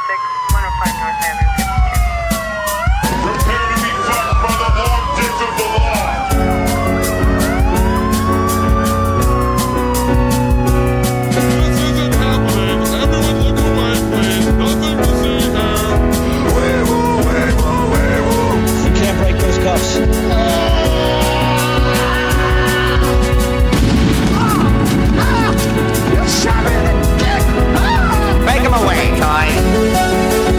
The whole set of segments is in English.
105 North Island 52. Prepare to be fucked by the object of the law. This isn't happening. Everyone look away, please. Nothing to see here. Wee-woo, wee-woo, wee-woo. You can't break those cuffs. Take him away, Toy.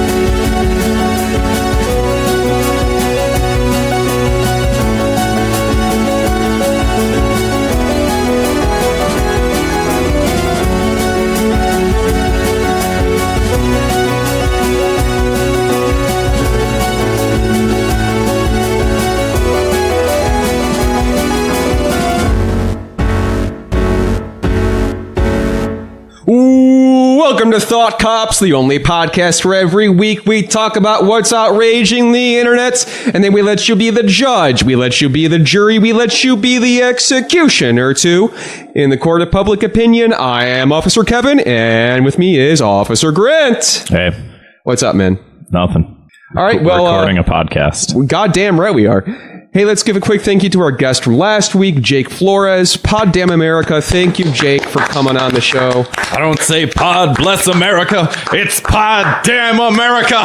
Welcome to Thought Cops, the only podcast where every week we talk about what's outraging the internet, and then we let you be the judge, we let you be the jury, we let you be the executioner too. In the court of public opinion, I am Officer Kevin, and with me is Officer Grant. Hey, What's up, man? nothing. All right, We're recording a podcast. Goddamn right we are. Hey, let's give a quick thank you to our guest from last week, Jake Flores. Pod Damn America. Thank you, Jake, for coming on the show. I don't say pod bless America. It's pod damn America.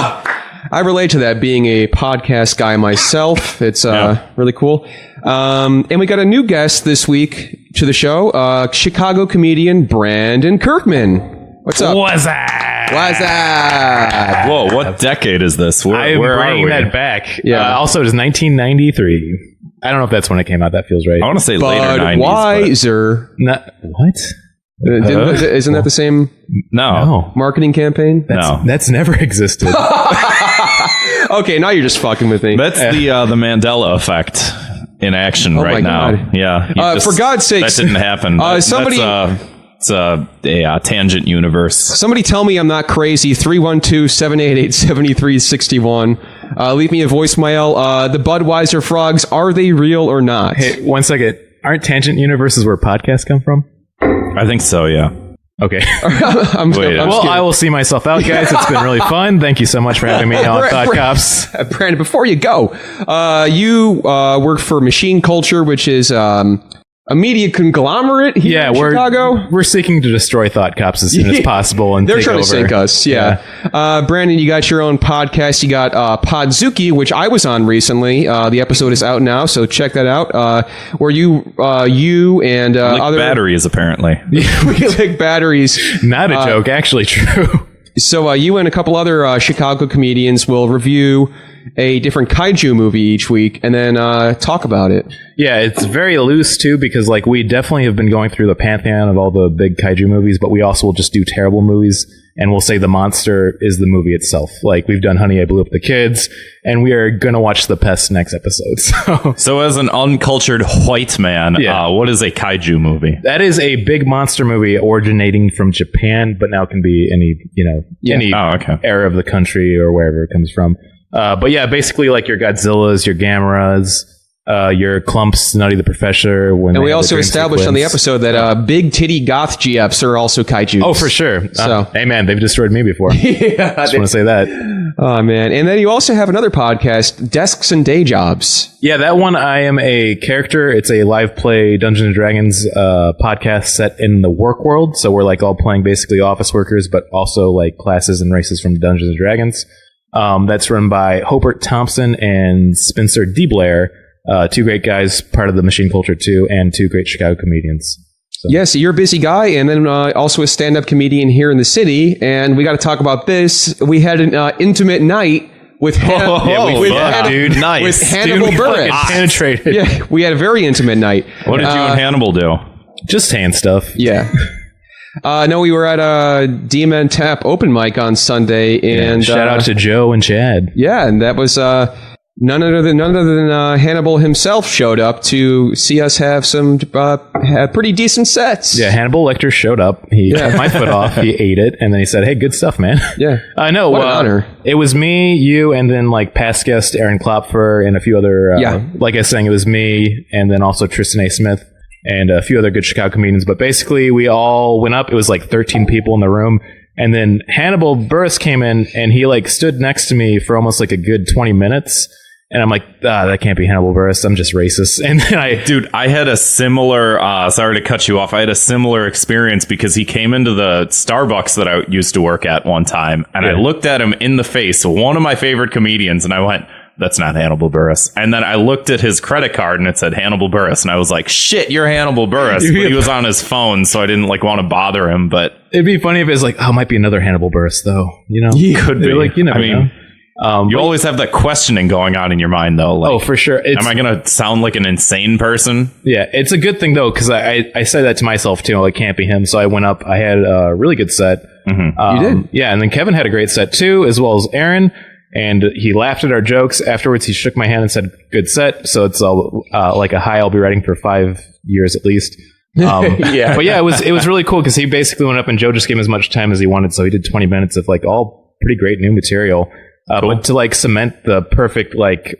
I relate to that, being a podcast guy myself. It's really cool. And we got a new guest this week to the show, Chicago comedian Brandon Kirkman. What's up? What's that? What's up? Whoa, what decade is this? Where I'm are bringing we? that back. Yeah. Also, it was 1993. I don't know if that's when it came out. That feels right. I want to say later 90s. Budweiser. What? Isn't that the same No. marketing campaign? That's never existed. Okay, now you're just fucking with me. That's the Mandela effect in action Oh right my now. God. Yeah. For God's sakes. That didn't happen. Somebody- It's a tangent universe. Somebody tell me I'm not crazy. 312-788-7361. Leave me a voicemail. The Budweiser frogs, are they real or not? Hey, 1 second. Aren't tangent universes where podcasts come from? I think so, yeah. Okay. I'm Wait, kidding. Well, I will see myself out, guys. It's been really fun. Thank you so much for having me on Thought Cops. Brandon, before you go, you work for Machine Culture, which is a media conglomerate here in Chicago. We're seeking to destroy Thought Cops as soon as possible and They're take trying over. to sink us, yeah. Brandon, you got your own podcast. You got Podzooky, which I was on recently. The episode is out now, so check that out. Where you and Like other batteries, apparently. we lick batteries. Not a joke, actually true. So you and a couple other Chicago comedians will review a different kaiju movie each week and then talk about it. Yeah, it's very loose too because like we definitely have been going through the pantheon of all the big kaiju movies, but we also will just do terrible movies and we'll say the monster is the movie itself. Like we've done Honey, I Blew Up the Kids, and we are gonna watch The Pest next episode. So as an uncultured white man, what is a kaiju movie? That is a big monster movie originating from Japan, but now can be any any era of the country or wherever it comes from. But yeah, basically like your Godzillas, your Gameras, your Clumps, Nutty the Professor. And we also established on the episode that big titty goth GFs are also kaiju. Oh, for sure. So, hey man, they've destroyed me before. yeah, Just want to say that. Oh man, and then you also have another podcast, Desks and Dayjobs. Yeah, that one I am a character. It's a live play Dungeons and Dragons podcast set in the work world. So we're like all playing basically office workers, but also like classes and races from Dungeons and Dragons. That's run by Hobart Thompson and Spencer D. Blair, two great guys, part of the Machine Culture too, and two great Chicago comedians. So. Yeah, so you're a busy guy, and then also a stand-up comedian here in the city, and we got to talk about this. We had an intimate night with Hannibal Buress. Penetrated. Yeah, we had a very intimate night. What did you and Hannibal do? Just hand stuff. Yeah. No, we were at a DMN Tap open mic on Sunday, and shout out to Joe and Chad. Yeah, and that was none other than Hannibal himself showed up to see us have some pretty decent sets. Yeah, Hannibal Lecter showed up. He took my foot off. He ate it, and then he said, "Hey, good stuff, man." Yeah, I know. What an honor. It was me, you, and then like past guest Aaron Klopfer and a few other. Like I was saying, it was me, and then also Tristan A. Smith. And a few other good Chicago comedians. But basically, we all went up. It was like 13 people in the room. And then Hannibal Buress came in and he like stood next to me for almost like a good 20 minutes. And I'm like, that can't be Hannibal Buress. I'm just racist. And then I had a similar, sorry to cut you off. I had a similar experience because he came into the Starbucks that I used to work at one time. And I looked at him in the face, one of my favorite comedians. And I went, that's not Hannibal Buress. And then I looked at his credit card and it said Hannibal Buress. And I was like, shit, you're Hannibal Buress. But he was on his phone, so I didn't like want to bother him. But it'd be funny if it was like, it might be another Hannibal Buress though. You know, could be. Like, you never know. You always have that questioning going on in your mind, though. Like, for sure. Am I going to sound like an insane person? Yeah, it's a good thing, though, because I said that to myself, too. It can't be him. So I went up. I had a really good set. You did? Yeah, and then Kevin had a great set, too, as well as Aaron. And he laughed at our jokes. Afterwards, he shook my hand and said, good set. So it's like a high I'll be writing for 5 years at least. Yeah. But yeah, it was really cool because he basically went up and Joe just gave him as much time as he wanted. So he did 20 minutes of like all pretty great new material. Cool. But to like cement the perfect like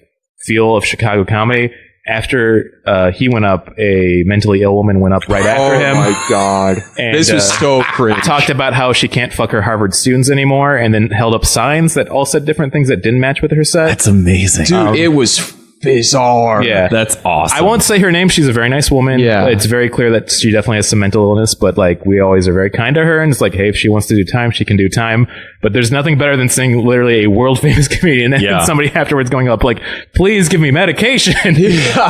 feel of Chicago comedy, after he went up, a mentally ill woman went up right after him. Oh my God. And, this was so cringe. Talked about how she can't fuck her Harvard students anymore, and then held up signs that all said different things that didn't match with her set. That's amazing. Dude, it was bizarre. Yeah. That's awesome. I won't say her name. She's a very nice woman. Yeah. It's very clear that she definitely has some mental illness, but like we always are very kind to her. And it's like, hey, if she wants to do time, she can do time. But there's nothing better than seeing literally a world famous comedian and somebody afterwards going up like, please give me medication.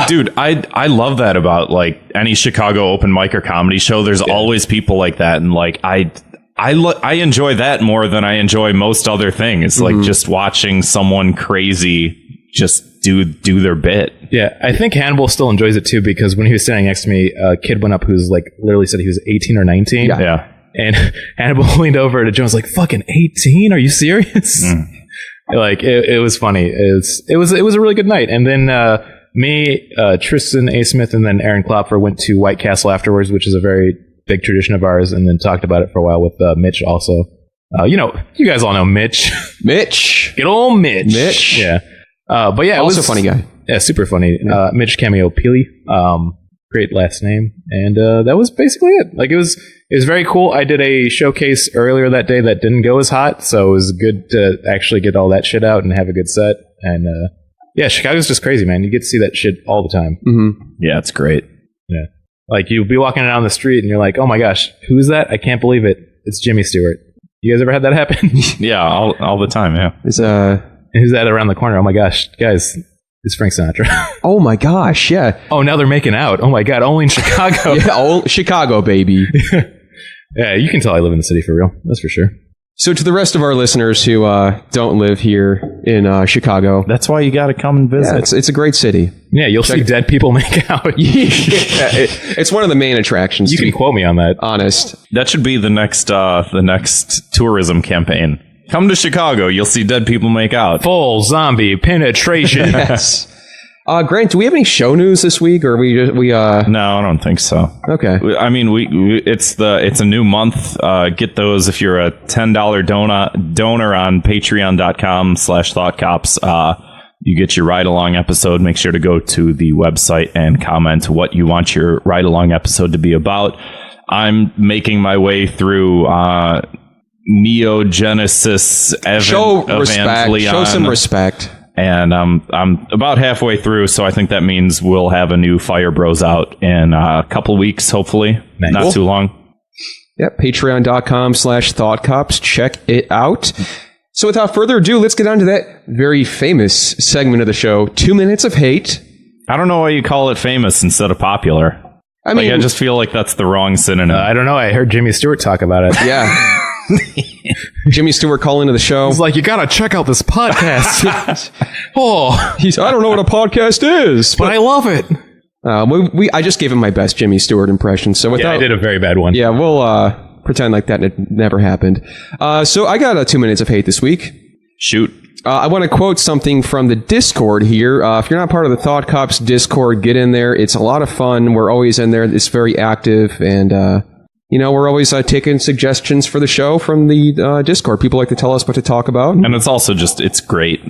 Dude, I love that about like any Chicago open mic or comedy show. There's always people like that. And like, I enjoy that more than I enjoy most other things. Like just watching someone crazy just do their bit. Yeah, I think Hannibal still enjoys it too, because when he was standing next to me, a kid went up who's like literally said he was 18 or 19. Yeah. And Hannibal leaned over to Joe and was like, fucking 18? Are you serious? Like, it was funny. It was a really good night. And then me, Tristan A. Smith, and then Aaron Klopfer went to White Castle afterwards, which is a very big tradition of ours, and then talked about it for a while with Mitch also. You guys all know Mitch. Mitch. Good old Mitch. Mitch. Yeah. But yeah, Also funny guy. Yeah, super funny. Mitch Cameo Peely. Great last name. And that was basically it. Like it was very cool. I did a showcase earlier that day that didn't go as hot, so it was good to actually get all that shit out and have a good set. And yeah, Chicago's just crazy, man. You get to see that shit all the time. Yeah, it's great. Yeah. Like you'll be walking down the street and you're like, oh my gosh, who's that? I can't believe it. It's Jimmy Stewart. You guys ever had that happen? Yeah, all the time, yeah. It's Who's that around the corner? Oh my gosh, guys, it's Frank Sinatra. oh my gosh, yeah. Oh, now they're making out. Oh my God, only in Chicago. Yeah, Chicago, baby. Yeah, you can tell I live in the city for real. That's for sure. So to the rest of our listeners who don't live here in Chicago, That's why you got to come and visit. it's a great city. Yeah, you'll see dead people make out. It's one of the main attractions. You to can be quote me on that. honest. That should be the next tourism campagin. Come to Chicago, you'll see dead people make out. Full zombie penetration. Yes. Grant, do we have any show news this week, or we No, I don't think so. Okay. I mean, it's a new month. Get those if you're a $10 donor on patreon.com/thoughtcops. You get your ride along episode. Make sure to go to the website and comment what you want your ride along episode to be about. I'm making my way through Neo Genesis Show respect. Evangelion. Show some respect. And I'm about halfway through, so I think that means we'll have a new Fire Bros out in a couple weeks, hopefully. Nice. Not too long. Yep, patreon.com/thoughtcops. Check it out. So without further ado, let's get on to that very famous segment of the show, 2 Minutes of Hate. I don't know why you call it famous instead of popular. I mean, I just feel like that's the wrong synonym. I don't know. I heard Jimmy Stewart talk about it. yeah. Jimmy Stewart call into the show. He's like, you gotta check out this podcast. I don't know what a podcast is, but I love it. I just gave him my best Jimmy Stewart impression. So Yeah, I did a very bad one. Yeah, we'll pretend like that never happened. So I got 2 minutes of hate this week. Shoot. I want to quote something from the Discord here. If you're not part of the Thought Cops Discord, get in there. It's a lot of fun. We're always in there. It's very active, and we're always taking suggestions for the show from the Discord. People like to tell us what to talk about. And it's also it's great.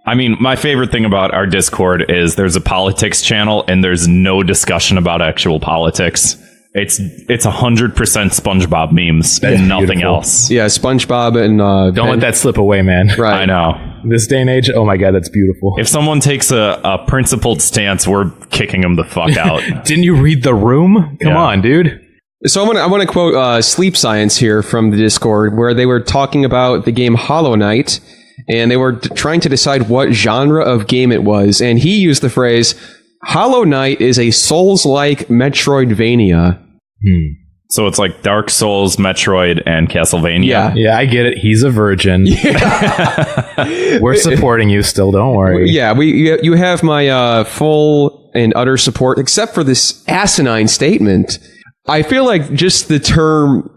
I mean, my favorite thing about our Discord is there's a politics channel and there's no discussion about actual politics. It's 100% SpongeBob memes and nothing beautiful. else. Yeah, SpongeBob and Don't let that slip away, man. Right. I know. This day and age, oh my god, that's beautiful. If someone takes a principled stance, we're kicking them the fuck out. Didn't you read The Room? Come Yeah. on, dude. So I want to quote Sleep Science here from the Discord, where they were talking about the game Hollow Knight, and they were trying to decide what genre of game it was, and he used the phrase, Hollow Knight is a Souls-like Metroidvania. So it's like Dark Souls, Metroid, and Castlevania. Yeah. Yeah, I get it. He's a virgin. We're supporting you still, don't worry. Yeah, you have my full and utter support, except for this asinine statement. I feel like just the term,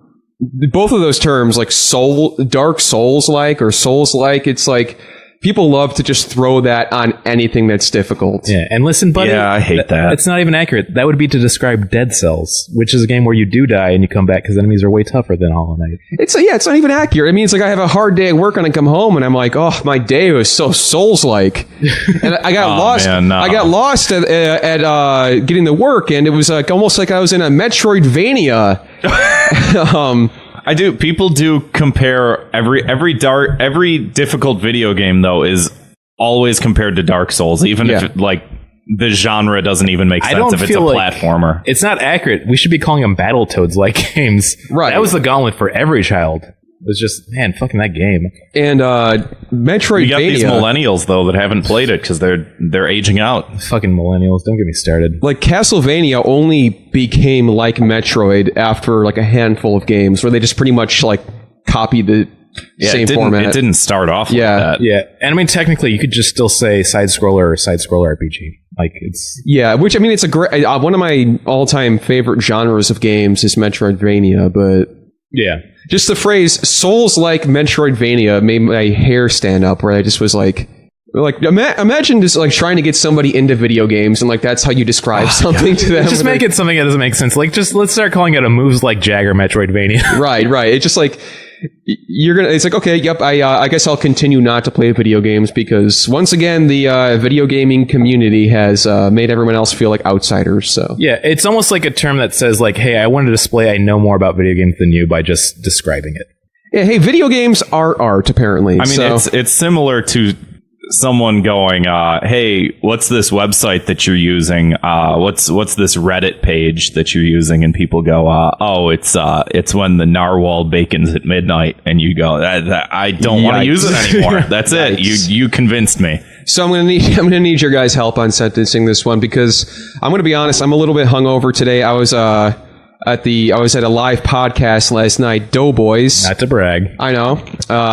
both of those terms, like Dark Souls-like or Souls-like, it's like people love to just throw that on anything that's difficult. Yeah, and listen, buddy. Yeah, I hate that. It's not even accurate. That would be to describe Dead Cells, which is a game where you do die and you come back because enemies are way tougher than Hollow Knight. It's not even accurate. It means like I have a hard day at work and I come home and I'm like, oh, my day was so Souls-like, and I got lost. Man, no. I got lost at getting to work, and it was like almost like I was in a Metroidvania. I do. People do compare every difficult video game though is always compared to Dark Souls, even if like the genre doesn't even make sense if it's a platformer. It's not accurate. We should be calling them Battletoads-like games. Right. That was the gauntlet for every child. It was just, man, fucking that game. And Metroidvania. You got these millennials though that haven't played it because they're aging out. Fucking millennials. Don't get me started. Like Castlevania only became like Metroid after like a handful of games where they just pretty much like copied the same format. It didn't start off like that. Yeah. And I mean, technically, you could just still say side-scroller or side-scroller RPG. Like, it's... Yeah, which, I mean, it's a great... one of my all-time favorite genres of games is Metroidvania, but... Yeah. Just the phrase Souls-like Metroidvania made my hair stand up, where I just was like imagine just like trying to get somebody into video games and like that's how you describe something to them. Just make it something that doesn't make sense. Like, just let's start calling it a moves like Jagger Metroidvania. Right. It's just like it's like, okay, yep, I guess I'll continue not to play video games because once again the video gaming community has made everyone else feel like outsiders. So yeah, it's almost like a term that says like, hey, I want to display I know more about video games than you by just describing it. Yeah, hey, video games are art, apparently. I mean, it's similar to someone going, hey, what's this website that you're using? What's this Reddit page that you're using? And people go, oh, it's when the narwhal bacons at midnight. And you go, I don't want to use it anymore. That's it. You convinced me. So I'm gonna need your guys' help on sentencing this one because I'm gonna be honest, I'm a little bit hungover today. I was at a live podcast last night, Doughboys. Not to brag. I know.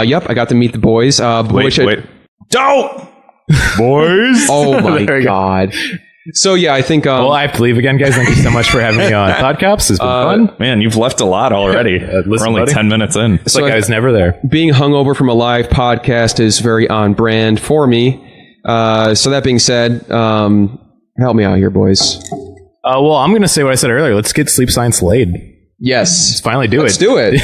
Yep, I got to meet the boys. Wait. Don't! Boys! Oh my god. So yeah, I think... well, I have to leave again, guys. Thank you so much for having me on Podcops. It's been fun. Man, you've left a lot already. We're only 10 minutes in. It's like I was never there. Being hungover from a live podcast is very on brand for me. So that being said, help me out here, boys. Well, I'm going to say what I said earlier. Let's get Sleep Science laid. Yes. Let's finally do Let's it. do it.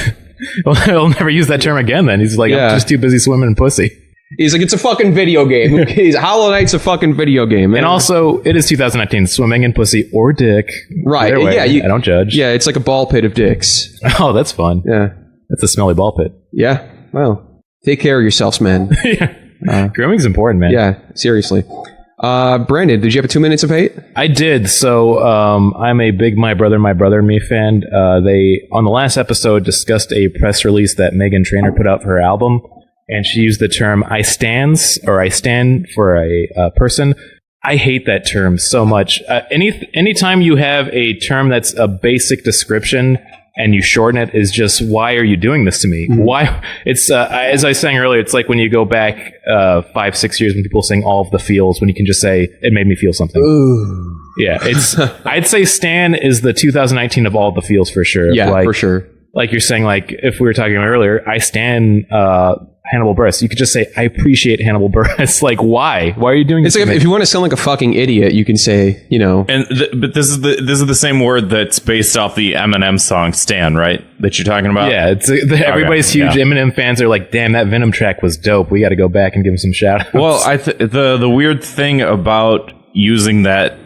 Well, he'll never use that term again then. He's like, I'm just too busy swimming in pussy. He's like, it's a fucking video game. Hollow Knight's a fucking video game. And also, it is 2019. Swimming in pussy or dick. Right. Way, yeah. I don't judge. Yeah, it's like a ball pit of dicks. Oh, that's fun. Yeah. That's a smelly ball pit. Yeah. Well, take care of yourselves, man. Grooming's important, man. Yeah, seriously. Brandon, did you have 2 minutes of hate? I did. So I'm a big My Brother and Me fan. They, on the last episode, discussed a press release that Meghan Trainor put out for her album, and she used the term I stands, or I stand for a person. I hate that term so much. Anytime you have a term that's a basic description and you shorten it, is just, why are you doing this to me? Mm-hmm. Why? It's as I was saying earlier, it's like when you go back 5-6 years when people sing all of the feels, when you can just say it made me feel something. Ooh. Yeah, it's. I'd say Stan is the 2019 of all of the feels for sure. Yeah, for sure. Like you're saying, like if we were talking about earlier, I stan Hannibal Buress. You could just say, I appreciate Hannibal Buress. Like, why? Why are you doing this? It's like if you want to sound like a fucking idiot, you can say, you know. And but this is the same word that's based off the Eminem song "Stan," right? That you're talking about. Yeah, it's everybody's huge Eminem fans are like, damn, that Venom track was dope. We got to go back and give him some shout outs. Well, the weird thing about using that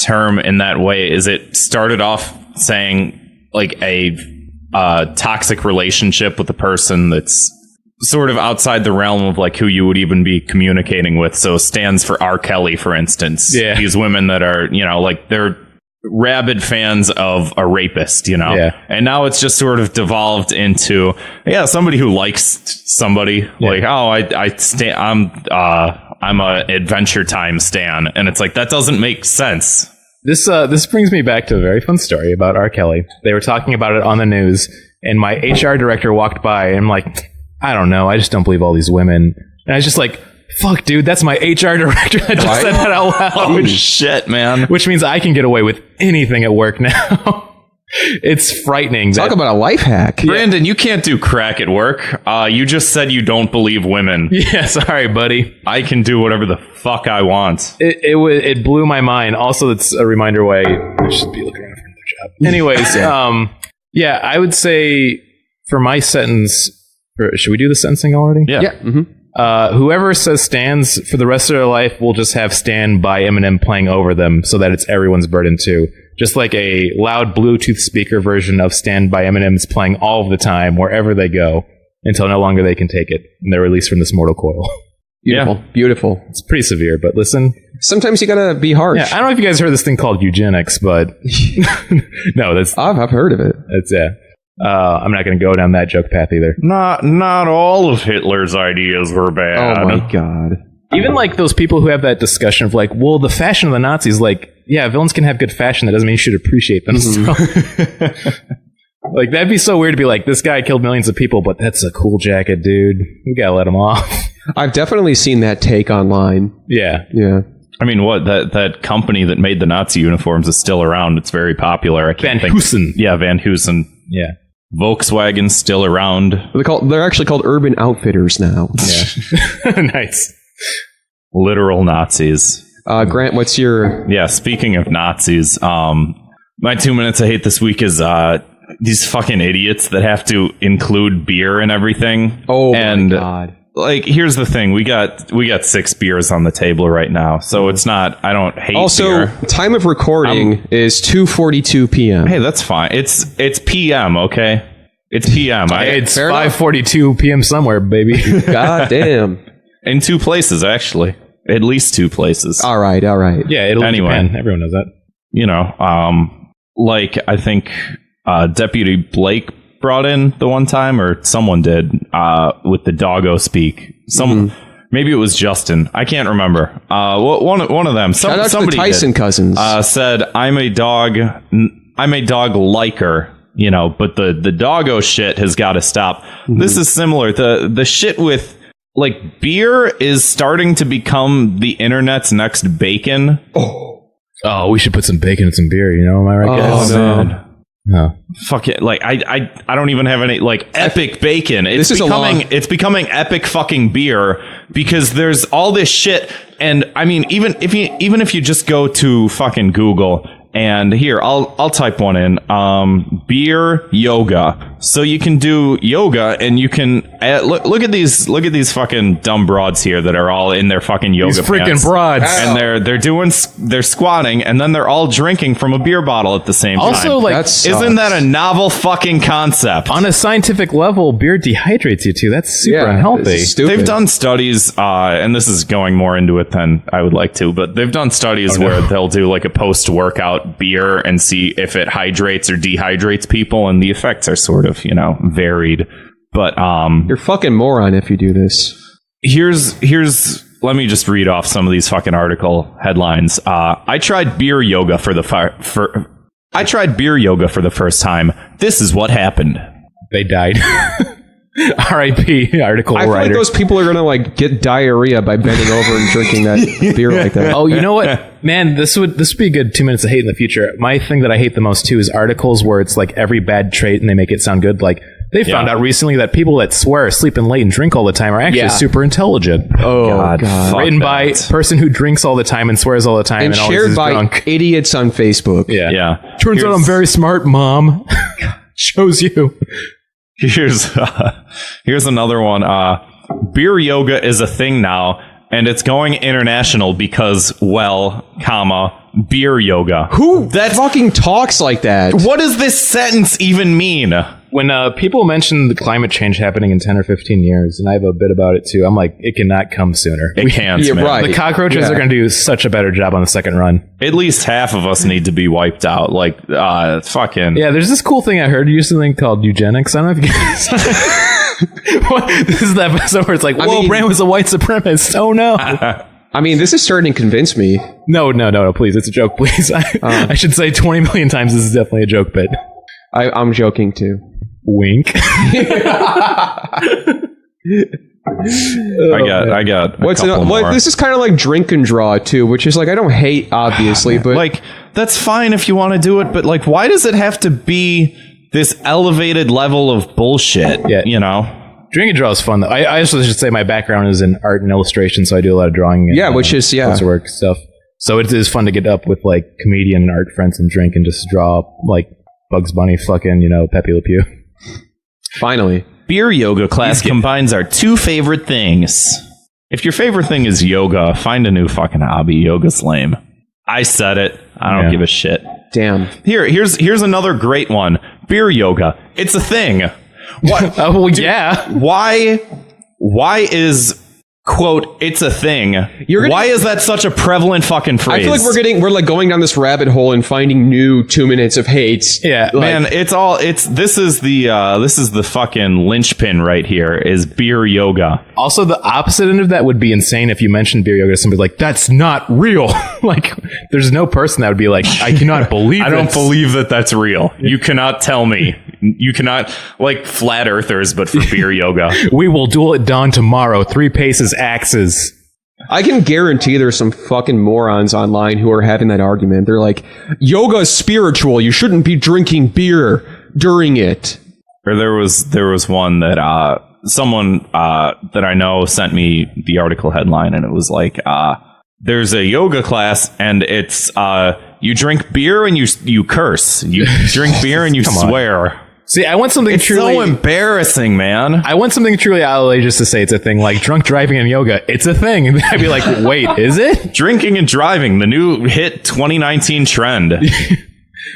term in that way is it started off saying toxic relationship with a person that's sort of outside the realm of like who you would even be communicating with. So stands for R. Kelly, for instance. Yeah. These women that are, like they're rabid fans of a rapist, Yeah. And now it's just sort of devolved into, somebody who likes somebody. Yeah. Like, I'm a Adventure Time stan. And it's like, that doesn't make sense. This brings me back to a very fun story about R. Kelly. They were talking about it on the news, and my HR director walked by, and I'm like, I don't know, I just don't believe all these women. And I was just like, fuck, dude, that's my HR director that just said that out loud. Oh, shit, man. Which means I can get away with anything at work now. It's frightening. Talk about a life hack. Brandon, you can't do crack at work. You just said you don't believe women. Yeah, sorry, buddy. I can do whatever the fuck I want. It blew my mind. Also, it's a reminder why I should be looking around for another job. Anyways, I would say for my sentence, should we do the sentencing already? Yeah. Mm-hmm. Whoever says stands for the rest of their life will just have Stand by Eminem playing over them so that it's everyone's burden too. Just like a loud Bluetooth speaker version of Stand by Eminem is playing all of the time, wherever they go, until no longer they can take it, and they're released from this mortal coil. Beautiful. Beautiful. It's pretty severe, but listen. Sometimes you gotta be harsh. Yeah, I don't know if you guys heard this thing called eugenics, but no, I've heard of it. I'm not going to go down that joke path either. Not all of Hitler's ideas were bad. Oh my god. Even like those people who have that discussion of like, well, the fashion of the Nazis, like, yeah, villains can have good fashion. That doesn't mean you should appreciate them. Mm-hmm. So, like, that'd be so weird to be like, this guy killed millions of people, but that's a cool jacket, dude. We gotta let him off. I've definitely seen that take online. Yeah. I mean, what that company that made the Nazi uniforms is still around. It's very popular. Van Heusen. Yeah, Van Heusen. Yeah. Volkswagen's still around. They're actually called Urban Outfitters now. Yeah. Nice. Literal Nazis. Grant, what's your... Yeah, speaking of Nazis, my 2 minutes I hate this week is these fucking idiots that have to include beer and everything. Oh, my God. Like, here's the thing. We got 6 beers on the table right now, so it's not... I don't hate also, beer. time of recording is 2:42 p.m. Hey, that's fine. It's PM, okay? It's PM. It's 5:42 p.m. somewhere, baby. God damn. In 2 places, actually. At least 2 places. All right. Yeah, Italy, Anyway. Japan. Everyone knows that. You know, like, I think Deputy Blake brought in the one time, or someone did, with the doggo speak. Maybe it was Justin. I can't remember. One of them. Shout out to the somebody Tyson cousins. said, I'm a dog liker, you know, but the doggo shit has got to stop. This is similar. The shit with, like, beer is starting to become the internet's next bacon. Oh, we should put some bacon in some beer, you know? Am I right, guys? man. No. Fuck it. Like, I don't even have any, like, epic bacon. It's becoming epic fucking beer because there's all this shit. And I mean, even if you just go to fucking Google, and here, I'll type one in, beer yoga. So you can do yoga, and you can look at these fucking dumb broads here that are all in their fucking yoga These freaking pants. broads. And they're squatting, and then they're all drinking from a beer bottle at the same time. Also, like, Isn't that a novel fucking concept? on a scientific level, beer dehydrates you too. That's super unhealthy. it's stupid. They've done studies, and this is going more into it than I would like to, but they've done studies where they'll do like a post-workout beer and see if it hydrates or dehydrates people, and the effects are sort of, you know, varied. But You're fucking moron if you do this. here's let me just read off some of these fucking article headlines. I tried beer yoga for the first time. This is what happened. They died. R.I.P. article I feel writer. like those people are gonna like get diarrhea by bending over and drinking that beer like that. Oh, you know what, man? This would be a good 2 minutes of hate in the future. My thing that I hate the most too is articles where it's like every bad trait and they make it sound good. Like they found out recently that people that swear, sleep, and late and drink all the time are actually super intelligent. Oh God. Fuck Written by that. person who drinks all the time and swears all the time And and always shared is by drunk. idiots on Facebook. Yeah. Turns out I'm very smart, Mom. Shows you. Here's another one. Beer yoga is a thing now. and it's going international because, well, beer yoga. Who fucking talks like that? What does this sentence even mean? When people mention the climate change happening in 10 or 15 years, and I have a bit about it too, I'm like, it cannot come sooner. It can't, Yeah, man. right. The cockroaches are going to do such a better job on the second run. At least half of us need to be wiped out. Like, fucking... Yeah, there's this cool thing I heard. You used something called eugenics. I don't know if you guys... This is the episode where it's like, whoa, Brand was a white supremacist. Oh, no. I mean, this is starting to convince me. No, please. It's a joke, please. I should say 20 million times this is definitely a joke bit. I'm joking, too. Wink. I got What's couple more. this is kind of like drink and draw, too, which is like, I don't hate, obviously, but... Like, that's fine if you want to do it, but, like, why does it have to be this elevated level of bullshit, Yeah. you know? Drink and draw is fun, though. I also should say my background is in art and illustration, so I do a lot of drawing. And, which is, work stuff. So it is fun to get up with, like, comedian and art friends and drink and just draw, like, Bugs Bunny fucking, Pepe Le Pew. Finally. Beer yoga class combines our two favorite things. If your favorite thing is yoga, find a new fucking hobby. Yoga's lame. I said it. I don't give a shit. Damn. Here's another great one. Beer yoga. It's a thing. What? Oh, well, yeah. Why is, quote, it's a thing? Why is that such a prevalent fucking phrase? I feel like we're like going down this rabbit hole and finding new 2 minutes of hates. Yeah. Man, this is the fucking linchpin right here is beer yoga. Also, the opposite end of that would be insane if you mentioned beer yoga to somebody like, that's not real. Like, there's no person that would be like, I cannot believe I don't believe that that's real. You cannot tell me. You cannot, like flat earthers, but for beer yoga. We will duel at dawn tomorrow. 3 paces, axes. I can guarantee there's some fucking morons online who are having that argument. They're like, yoga is spiritual. You shouldn't be drinking beer during it. Or there was one that someone that I know sent me the article headline, and it was like, there's a yoga class, and it's you drink beer and you curse. You drink beer and you swear. See, I want something It's truly... so embarrassing, man. I want something truly outrageous to say it's a thing, like drunk driving and yoga. It's a thing. And I'd be like, wait, is it? Drinking and driving, the new hit 2019 trend.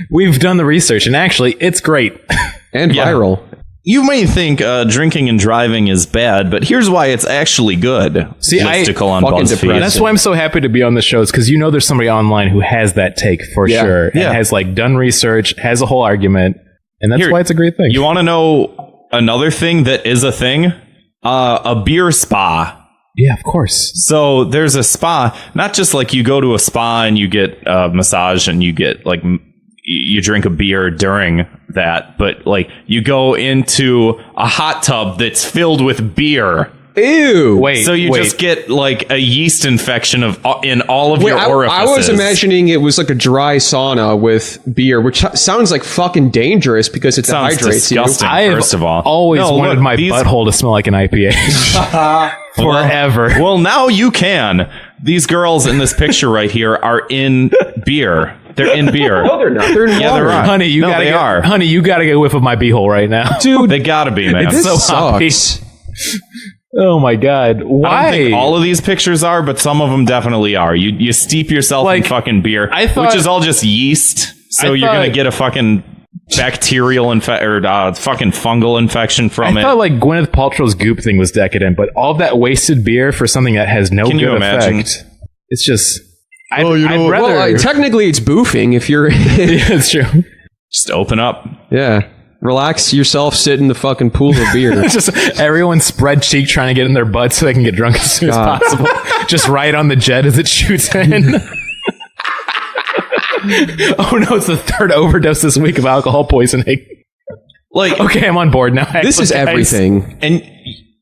We've done the research, and actually, it's great. And viral. You may think drinking and driving is bad, but here's why it's actually good. See, Listicle on fucking BuzzFeed. depressed. That's why I'm so happy to be on the shows, because there's somebody online who has that take for sure. And has like done research, has a whole argument, and that's why it's a great thing. You want to know another thing that is a thing? A beer spa. Yeah, of course. So there's a spa, not just like you go to a spa and you get a massage and you get like you drink a beer during that, but like you go into a hot tub that's filled with beer. Ew. Wait, So you just get like a yeast infection in all of your orifices. I was imagining it was like a dry sauna with beer, which sounds like fucking dangerous because it Sounds dehydrates disgusting. you. First of all, always No, wanted look, my butthole to smell like an IPA. Forever. Well, now you can. These girls in this picture right here are in beer. They're in beer. No, they're not. They're in Yeah, water. they're on. Honey, you No, gotta they get, are. Honey, you gotta get a whiff of my beehole right now. Dude, They gotta be, man. this so hoppy. sucks. Oh my god. Why? I don't think all of these pictures are, but some of them definitely are. You steep yourself in Like, fucking beer, I thought- which is all just yeast. So I you're gonna thought- get a fucking bacterial fucking fungal infection from I it. thought like Gwyneth Paltrow's goop thing was decadent, but all that wasted beer for something that has no Can you good imagine? effect. It's just I'd Well, rather technically it's boofing if you're... yeah, it's true. Just open up. yeah. Relax yourself, sit in the fucking pool of beer. It's just everyone spread cheek trying to get in their butts so they can get drunk as soon as possible. Just right on the jet as it shoots in. Oh no, it's the 3rd overdose this week of alcohol poisoning. Like, Okay, I'm on board now. This is Guys. everything. and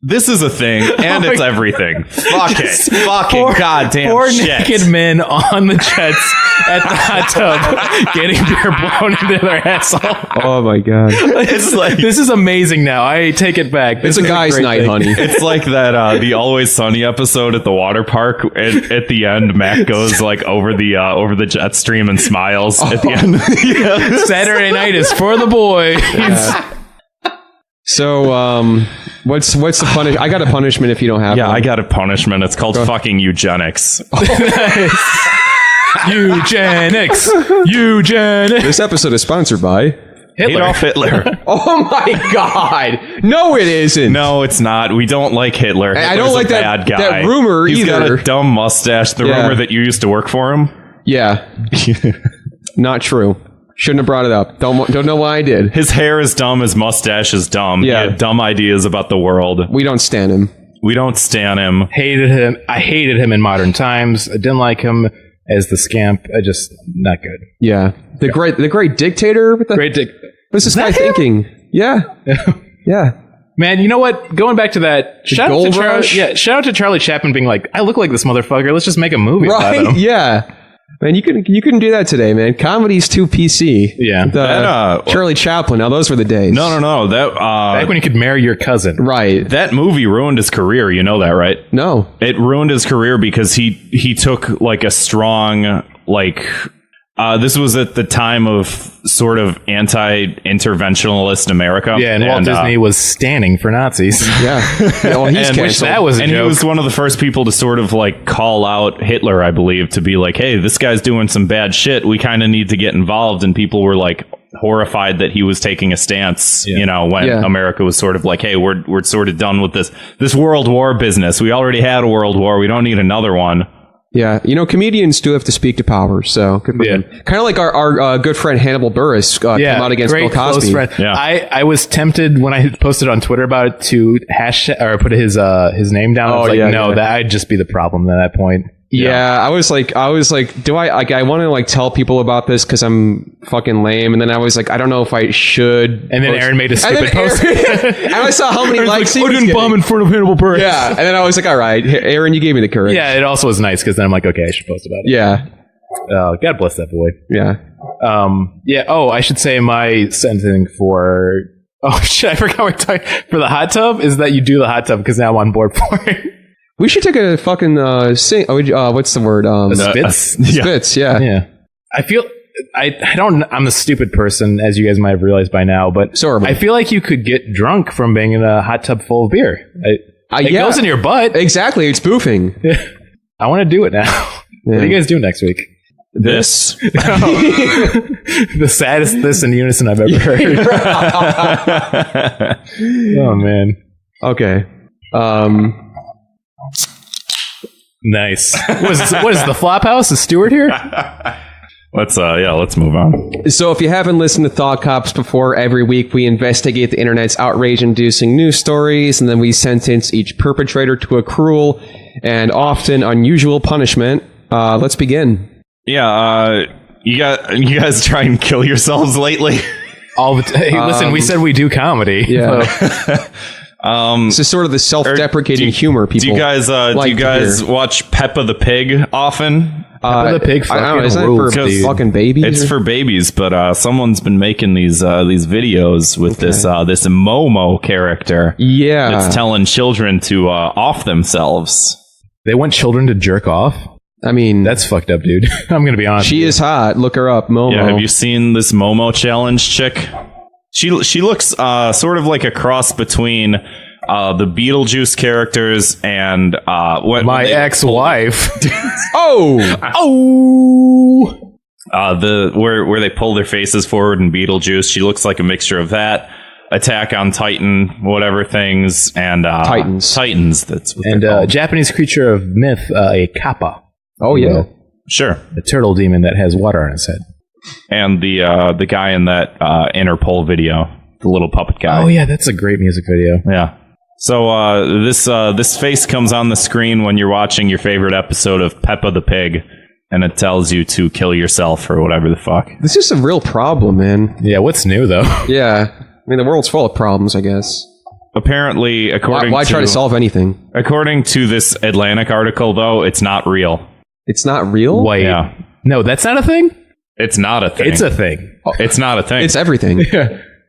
this is a thing, and Oh it's my everything. Fuck it. Fucking Four- goddamn four shit. naked men on the jets at the hot tub getting beer blown into their asshole. Oh my god. It's like This is amazing now. I take it back. This It's a is guy's great night, thing. honey. it's like that the Always Sunny episode at the water park. At the end, Mac goes like over the jet stream and smiles at the end. Yeah. Saturday night is for the boys. So, what's the punish? I got a punishment if you don't have Yeah, one. I got a punishment. It's called fucking eugenics. Eugenics. This episode is sponsored by Adolf Hitler. Oh my God! No, it isn't. No, it's not. We don't like Hitler. I don't Hitler's like a that- bad guy. that rumor He's either. got a dumb mustache. The Yeah. rumor that you used to work for him. Yeah, not true. Shouldn't have brought it up. Don't know why I did. His hair is dumb. His mustache is dumb. Yeah. He had dumb ideas about the world. We don't stand him. We don't stand him. Hated him. I hated him in Modern Times. I didn't like him as the scamp. I just not good. Yeah, the great dictator. What the? Great dick. What's this guy that him? thinking? Yeah, yeah. Man, you know what? Going back to that, shout out Gold to Rush? shout out to Charlie Chaplin being like, I look like this motherfucker. Let's just make a movie about Right? him. Yeah. Man, you couldn't do that today, man. Comedy's too PC. Yeah. Charlie Chaplin. Now those were the days. No. That Back when you could marry your cousin. Right. that movie ruined his career. You know that, right? No. It ruined his career because he took like a strong this was at the time of sort of anti-interventionalist America. Yeah, and Walt Disney was standing for Nazis. Yeah. Well, he's And canceled. that was a and he joke. was one of the first people to sort of like call out Hitler, I believe, to be like, hey, this guy's doing some bad shit. We kind of need to get involved. And people were like horrified that he was taking a stance, Yeah. when Yeah. America was sort of like, hey, we're sort of done with this World War business. We already had a World War. We don't need another one. Yeah. Comedians do have to speak to power, so good for him. Kind of like our good friend Hannibal Buress came out against Bill great close Cosby. friend. Yeah. I was tempted when I posted on Twitter about it to hashtag or put his name down. I was that I'd just be the problem at that point. Yeah, I was like, do I want to like tell people about this because I'm fucking lame, and then I was like, I don't know if I should. And then Aaron made a And stupid then post. and I saw how many likes he was getting. in front of Hannibal Buress. Yeah, and then I was like, all right, Aaron, you gave me the courage. Yeah, it also was nice because then I'm like, okay, I should post about it. Yeah, God bless that boy. yeah. Yeah. Oh, I should say my sentencing for. Oh shit! I forgot we're talking for the hot tub. Is that you do the hot tub because now I'm on board for it. We should take a fucking what's the word? Spitz. Spitz. Yeah. Yeah. I feel I don't. I'm a stupid person, as you guys might have realized by now. But So are we. I feel like you could get drunk from being in a hot tub full of beer. It yeah. goes in your butt. Exactly. It's boofing. I want to do it now. What do you guys do next week? This. The saddest this in unison I've ever heard. Oh man. Okay. Nice. What is the Flophouse? Is Stuart here? Let's move on. So if you haven't listened to Thought Cops before, every week we investigate the internet's outrage-inducing news stories, and then we sentence each perpetrator to a cruel and often unusual punishment. Let's begin. Yeah, you guys try and kill yourselves lately? All the hey, listen, we said we do comedy. Yeah. So, This is sort of the self-deprecating humor people. Do you guys like to hear. watch Peppa the Pig often? Peppa the Pig I don't know, fucking isn't rules, it for dude. fucking babies? It's or- for babies, but someone's been making these videos with this Momo character. Yeah. That's telling children to off themselves. They want children to jerk off? I mean, That's fucked up, dude. I'm going to be honest. she is hot. Look her up, Momo. Yeah, have you seen this Momo challenge chick? She looks sort of like a cross between the Beetlejuice characters and My ex-wife. Oh! where they pull their faces forward in Beetlejuice. She looks like a mixture of that, Attack on Titan, whatever things, and Titans. That's what And they're called. Japanese creature of myth, a kappa. Oh, yeah. Sure. A turtle demon that has water on his head. And the guy in that Interpol video, the little puppet guy. Oh, yeah, that's a great music video. Yeah. So this face comes on the screen when you're watching your favorite episode of Peppa the Pig, and it tells you to kill yourself or whatever the fuck. This is a real problem, man. Yeah, what's new, though? Yeah. I mean, the world's full of problems, I guess. Apparently, Why try to solve anything? According to this Atlantic article, though, it's not real. It's not real? Wait. Yeah. No, that's not a thing? It's not a thing. It's a thing. It's not a thing. It's everything.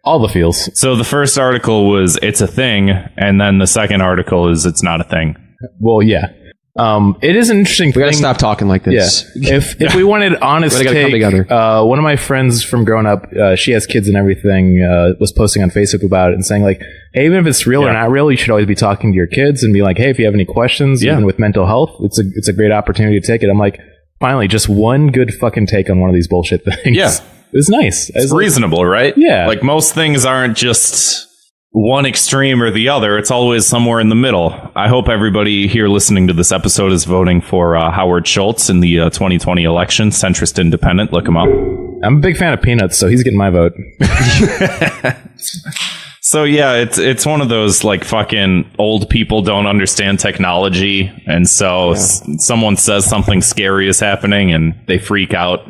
All the feels. So the first article was it's a thing, and then the second article is it's not a thing. Well, yeah. It is an interesting We thing. gotta stop talking like this. Yeah. If we wanted honest We gotta come take, together. one of my friends from growing up, she has kids and everything, was posting on Facebook about it and saying like, hey, even if it's real or not real, you should always be talking to your kids and be like, hey, if you have any questions, even with mental health, it's a great opportunity to take it. I'm like, finally, just one good fucking take on one of these bullshit things. Yeah. It was nice. It's reasonable, right? Yeah. Like most things aren't just one extreme or the other. It's always somewhere in the middle. I hope everybody here listening to this episode is voting for Howard Schultz in the 2020 election. Centrist independent. Look him up. I'm a big fan of Peanuts, so he's getting my vote. So yeah, it's one of those like fucking old people don't understand technology, and so someone says something scary is happening and they freak out.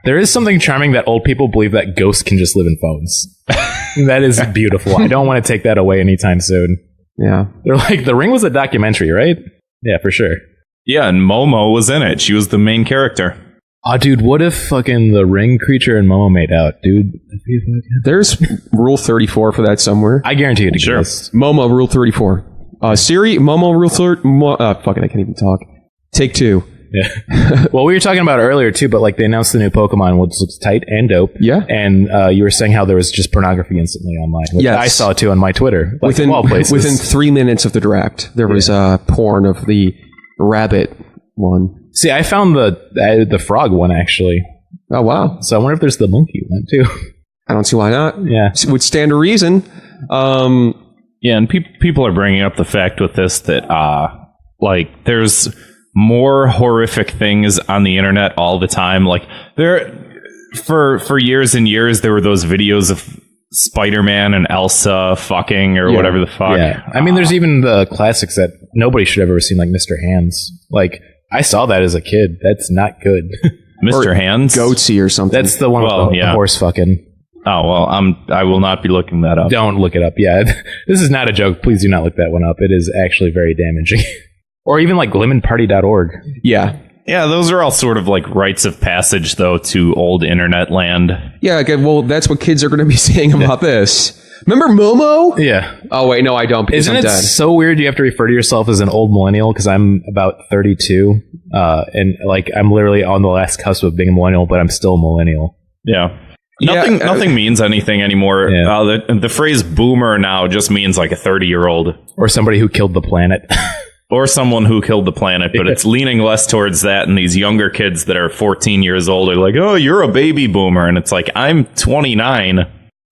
There is something charming that old people believe that ghosts can just live in phones. That is beautiful. I don't want to take that away anytime soon. Yeah. They're like, The Ring was a documentary, right? Yeah, for sure. Yeah, and Momo was in it. She was the main character. Oh, dude, what if fucking the Ring creature and Momo made out, dude? There's Rule 34 for that somewhere. I guarantee it Sure. exists. Momo, Rule 34. Siri, Momo, Rule 30... fuck it, I can't even talk. Take 2. Yeah. Well, we were talking about it earlier, too, but like they announced the new Pokemon, which looks tight and dope. Yeah. And you were saying how there was just pornography instantly online, which Yes. I saw, too, on my Twitter. Like, Within of all places. within 3 minutes of the direct, there was porn of the rabbit one. See, I found the frog one, actually. Oh, wow. So I wonder if there's the monkey one, too. I don't see why not. Yeah. It would stand a reason. Yeah, and people are bringing up the fact with this that like there's more horrific things on the internet all the time. Like for years and years there were those videos of Spider-Man and Elsa fucking or whatever the fuck. Yeah. I mean, there's even the classics that nobody should have ever seen, like Mr. Hands. Like, I saw that as a kid. That's not good. Mr. Hands? Goatsy or something. That's the one with the horse fucking. Oh, well, I will not be looking that up. Don't look it up. Yeah. This is not a joke. Please do not look that one up. It is actually very damaging. Or even like lemonparty.org. Yeah. Yeah, those are all sort of like rites of passage, though, to old internet land. Yeah, okay, well, that's what kids are going to be saying about this. Remember Momo? Yeah. Oh, wait, no, I don't, because Isn't I'm it dead. so weird you have to refer to yourself as an old millennial? Because I'm about 32. And like, I'm literally on the last cusp of being a millennial, but I'm still a millennial. Yeah. Yeah, Nothing means anything anymore. Yeah. The phrase boomer now just means like a 30-year-old. Or somebody who killed the planet. Or someone who killed the planet, but it's leaning less towards that, and these younger kids that are 14 years old are like, oh, you're a baby boomer. And it's like, I'm 29.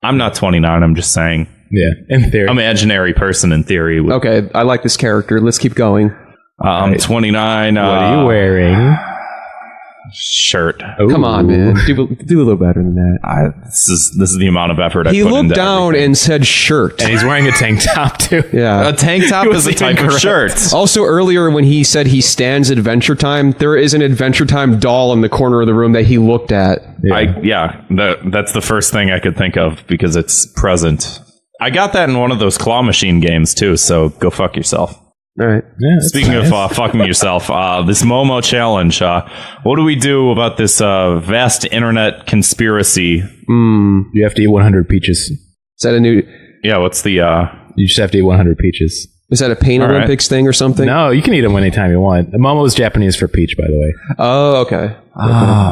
I'm not 29, I'm just saying. Yeah, in theory. Imaginary person in theory. Okay, I like this character. Let's keep going. I'm 29. What are you wearing? Shirt. Come on, man. Do a little better than that. This is the amount of effort I He put looked into down everything. and said shirt. And he's wearing a tank top, too. Yeah. A tank top He is was a type of incorrect. shirt. Also, earlier when he said he stands Adventure Time, there is an Adventure Time doll in the corner of the room that he looked at. That's the first thing I could think of because it's present. I got that in one of those claw machine games too, so go fuck yourself. All right. Yeah, that's Speaking nice. of fucking yourself, this Momo challenge, what do we do about this vast internet conspiracy? You have to eat 100 peaches. Is that a new... Yeah, what's the... You just have to eat 100 peaches. Is that a Pain All right. Olympics thing or something? No, you can eat them anytime you want. Momo is Japanese for peach, by the way. Oh, okay.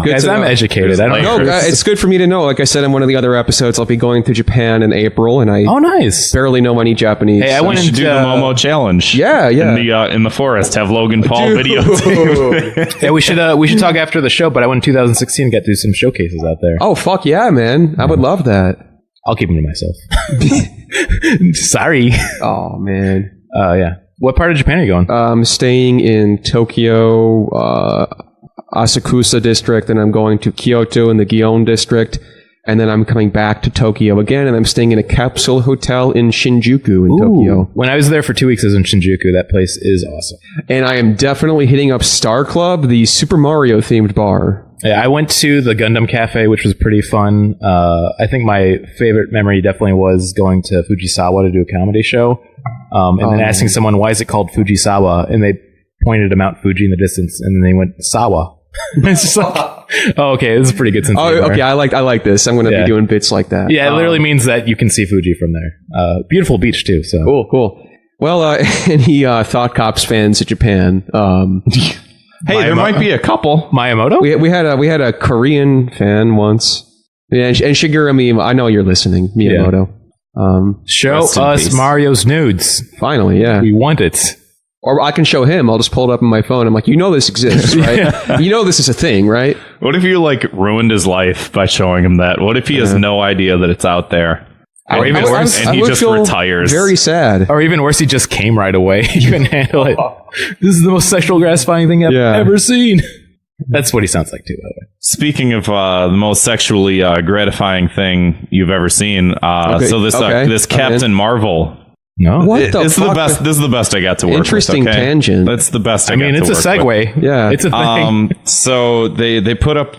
Good Guys, to I'm know. educated. I don't No, know. it's good for me to know. Like I said in one of the other episodes, I'll be going to Japan in April, and I Oh, nice. barely know any Japanese. Hey, I so- went We should do the Momo challenge. Yeah, yeah. In the forest, have Logan Paul videotape. Yeah, we should talk after the show, but I went in 2016 and got to do some showcases out there. Oh, fuck yeah, man. I would love that. I'll keep them to myself. Sorry. Oh, man. Yeah. What part of Japan are you going? I'm staying in Tokyo, Asakusa district, and I'm going to Kyoto in the Gion district, and then I'm coming back to Tokyo again, and I'm staying in a capsule hotel in Shinjuku in Tokyo. When I was there for 2 weeks, I was in Shinjuku. That place is awesome. And I am definitely hitting up Star Club, the Super Mario themed bar. Yeah, I went to the Gundam Cafe, which was pretty fun. I think my favorite memory definitely was going to Fujisawa to do a comedy show, and then asking someone, why is it called Fujisawa? And they pointed to Mount Fuji in the distance, and then they went, Sawa. It's just like, oh, okay, this is a pretty good sense of humor. Oh, okay, I like this. I'm going to Yeah. be doing bits like that. Yeah, it literally means that you can see Fuji from there. Beautiful beach, too. So Cool. Well, any Thought Cops fans in Japan? Hey, there might be a couple. Miyamoto? We had a Korean fan once. Yeah, and Shigeru, I know you're listening, Miyamoto. Show Rest in us peace. Mario's nudes. Finally, yeah. We want it. Or I can show him. I'll just pull it up on my phone. I'm like, you know this exists, right? You know this is a thing, right? What if you ruined his life by showing him that? What if he has no idea that it's out there? Or even worse, and he just retires. Very sad. Or even worse, he just came right away. You can handle it. This is the most sexual gratifying thing I've ever seen. That's what he sounds like, too, by the way. Speaking of the most sexually gratifying thing you've ever seen, so this Captain Marvel. No, what the this fuck? This is the best I got to work Interesting with. Okay? tangent. That's the best. it's a segue. Yeah, it's a thing. So they put up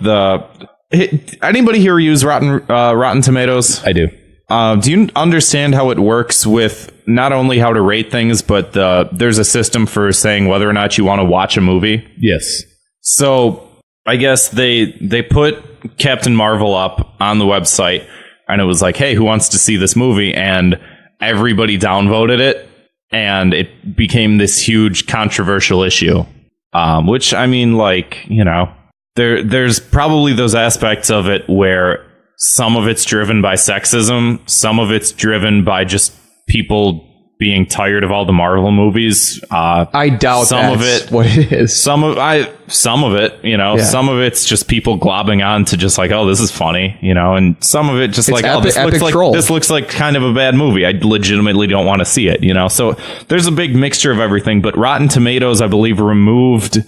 anybody here use Rotten Tomatoes? I do. Do you understand how it works with not only how to rate things, but there's a system for saying whether or not you want to watch a movie? Yes. So I guess they put Captain Marvel up on the website, and it was like, hey, who wants to see this movie? And everybody downvoted it, and it became this huge controversial issue. Which, I mean, there's probably those aspects of it where some of it's driven by sexism, some of it's driven by just people being tired of all the Marvel movies. I doubt some of that's it. what it is. Some of it, some of it's just people globbing on to just like, oh, this is funny, and some of it just It's this looks like kind of a bad movie. I legitimately don't want to see it, So there's a big mixture of everything. But Rotten Tomatoes, I believe, removed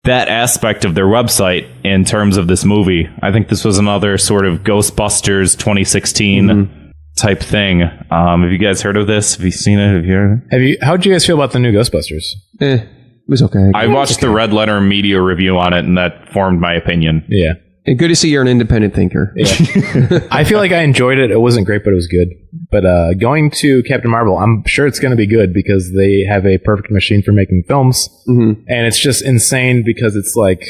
that aspect of their website in terms of this movie. I think this was another sort of Ghostbusters 2016 type thing. Have you guys heard of this? Have you seen it? Have you heard of it? How'd you guys feel about the new Ghostbusters? It was okay. I watched the Red Letter Media review on it, and that formed my opinion. Yeah. And good to see you're an independent thinker. Yeah. I feel like I enjoyed it. It wasn't great, but it was good. But going to Captain Marvel, I'm sure it's going to be good because they have a perfect machine for making films. Mm-hmm. And it's just insane because it's like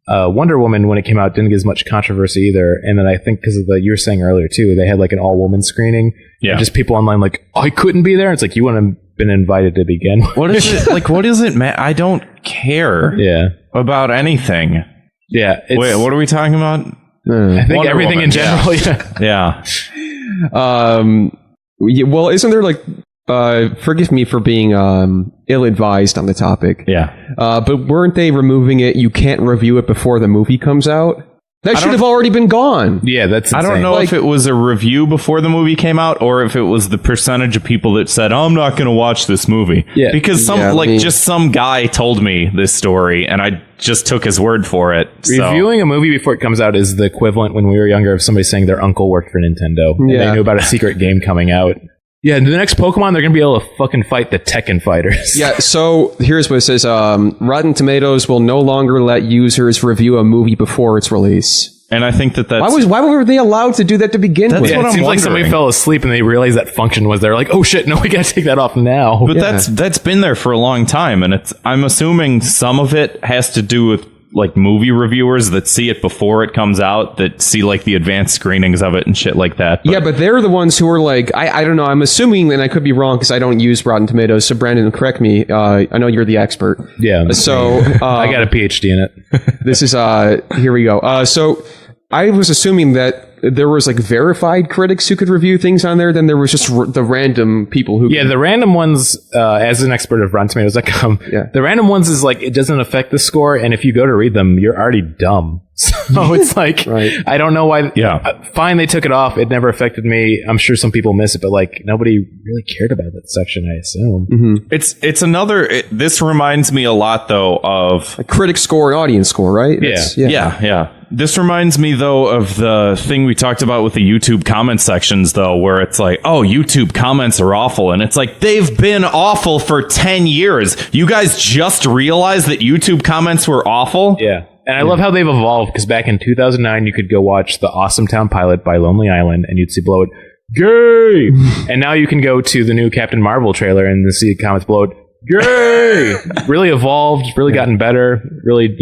Wonder Woman, when it came out, didn't get as much controversy either. And then I think because of you were saying earlier, too, they had like an all-woman screening. Yeah. And just people online like, I couldn't be there. It's like, you wouldn't have been invited to begin with. What is it? What is it, man? I don't care about anything. Yeah. Wait, what are we talking about? I think Wonder everything Woman, in general. Yeah. Well, isn't there forgive me for being ill-advised on the topic. Yeah. But weren't they removing it? You can't review it before the movie comes out? That should have already been gone. Yeah, that's insane. I don't know if it was a review before the movie came out or if it was the percentage of people that said, oh, I'm not going to watch this movie. Yeah. Because just some guy told me this story and I just took his word for it. Reviewing a movie before it comes out is the equivalent when we were younger of somebody saying their uncle worked for Nintendo and they knew about a secret game coming out. Yeah, the next Pokemon, they're going to be able to fucking fight the Tekken fighters. Yeah, so here's what it says. Rotten Tomatoes will no longer let users review a movie before its release. And I think that's... Why were they allowed to do that to begin with? It seems like somebody fell asleep and they realized that function was there. Like, oh shit, no, we got to take that off now. But that's been there for a long time. And I'm assuming some of it has to do with like movie reviewers that see it before it comes out, that see like the advanced screenings of it and shit like that. But they're the ones who are like, I don't know, I'm assuming, and I could be wrong because I don't use Rotten Tomatoes, so Brandon, correct me. I know you're the expert. Yeah. So I got a PhD in it. This is, here we go. So I was assuming that there was like verified critics who could review things on there. Then there was just the random people who... Yeah, the random ones, as an expert of RottenTomatoes.com, the random ones is like, it doesn't affect the score. And if you go to read them, you're already dumb. So it's like, I don't know why. Yeah. Fine, they took it off. It never affected me. I'm sure some people miss it, but like nobody really cared about that section, I assume. Mm-hmm. It's another... this reminds me a lot, though, of... a critic score and audience score, right? Yeah. This reminds me, though, of the thing we talked about with the YouTube comment sections, though, where it's like, oh, YouTube comments are awful. And it's like, they've been awful for 10 years. You guys just realized that YouTube comments were awful? Yeah. And I love how they've evolved, because back in 2009, you could go watch the Awesome Town pilot by Lonely Island, and you'd see below it, gay! And now you can go to the new Captain Marvel trailer and see comments below it, gay! Really evolved, really gotten better, really,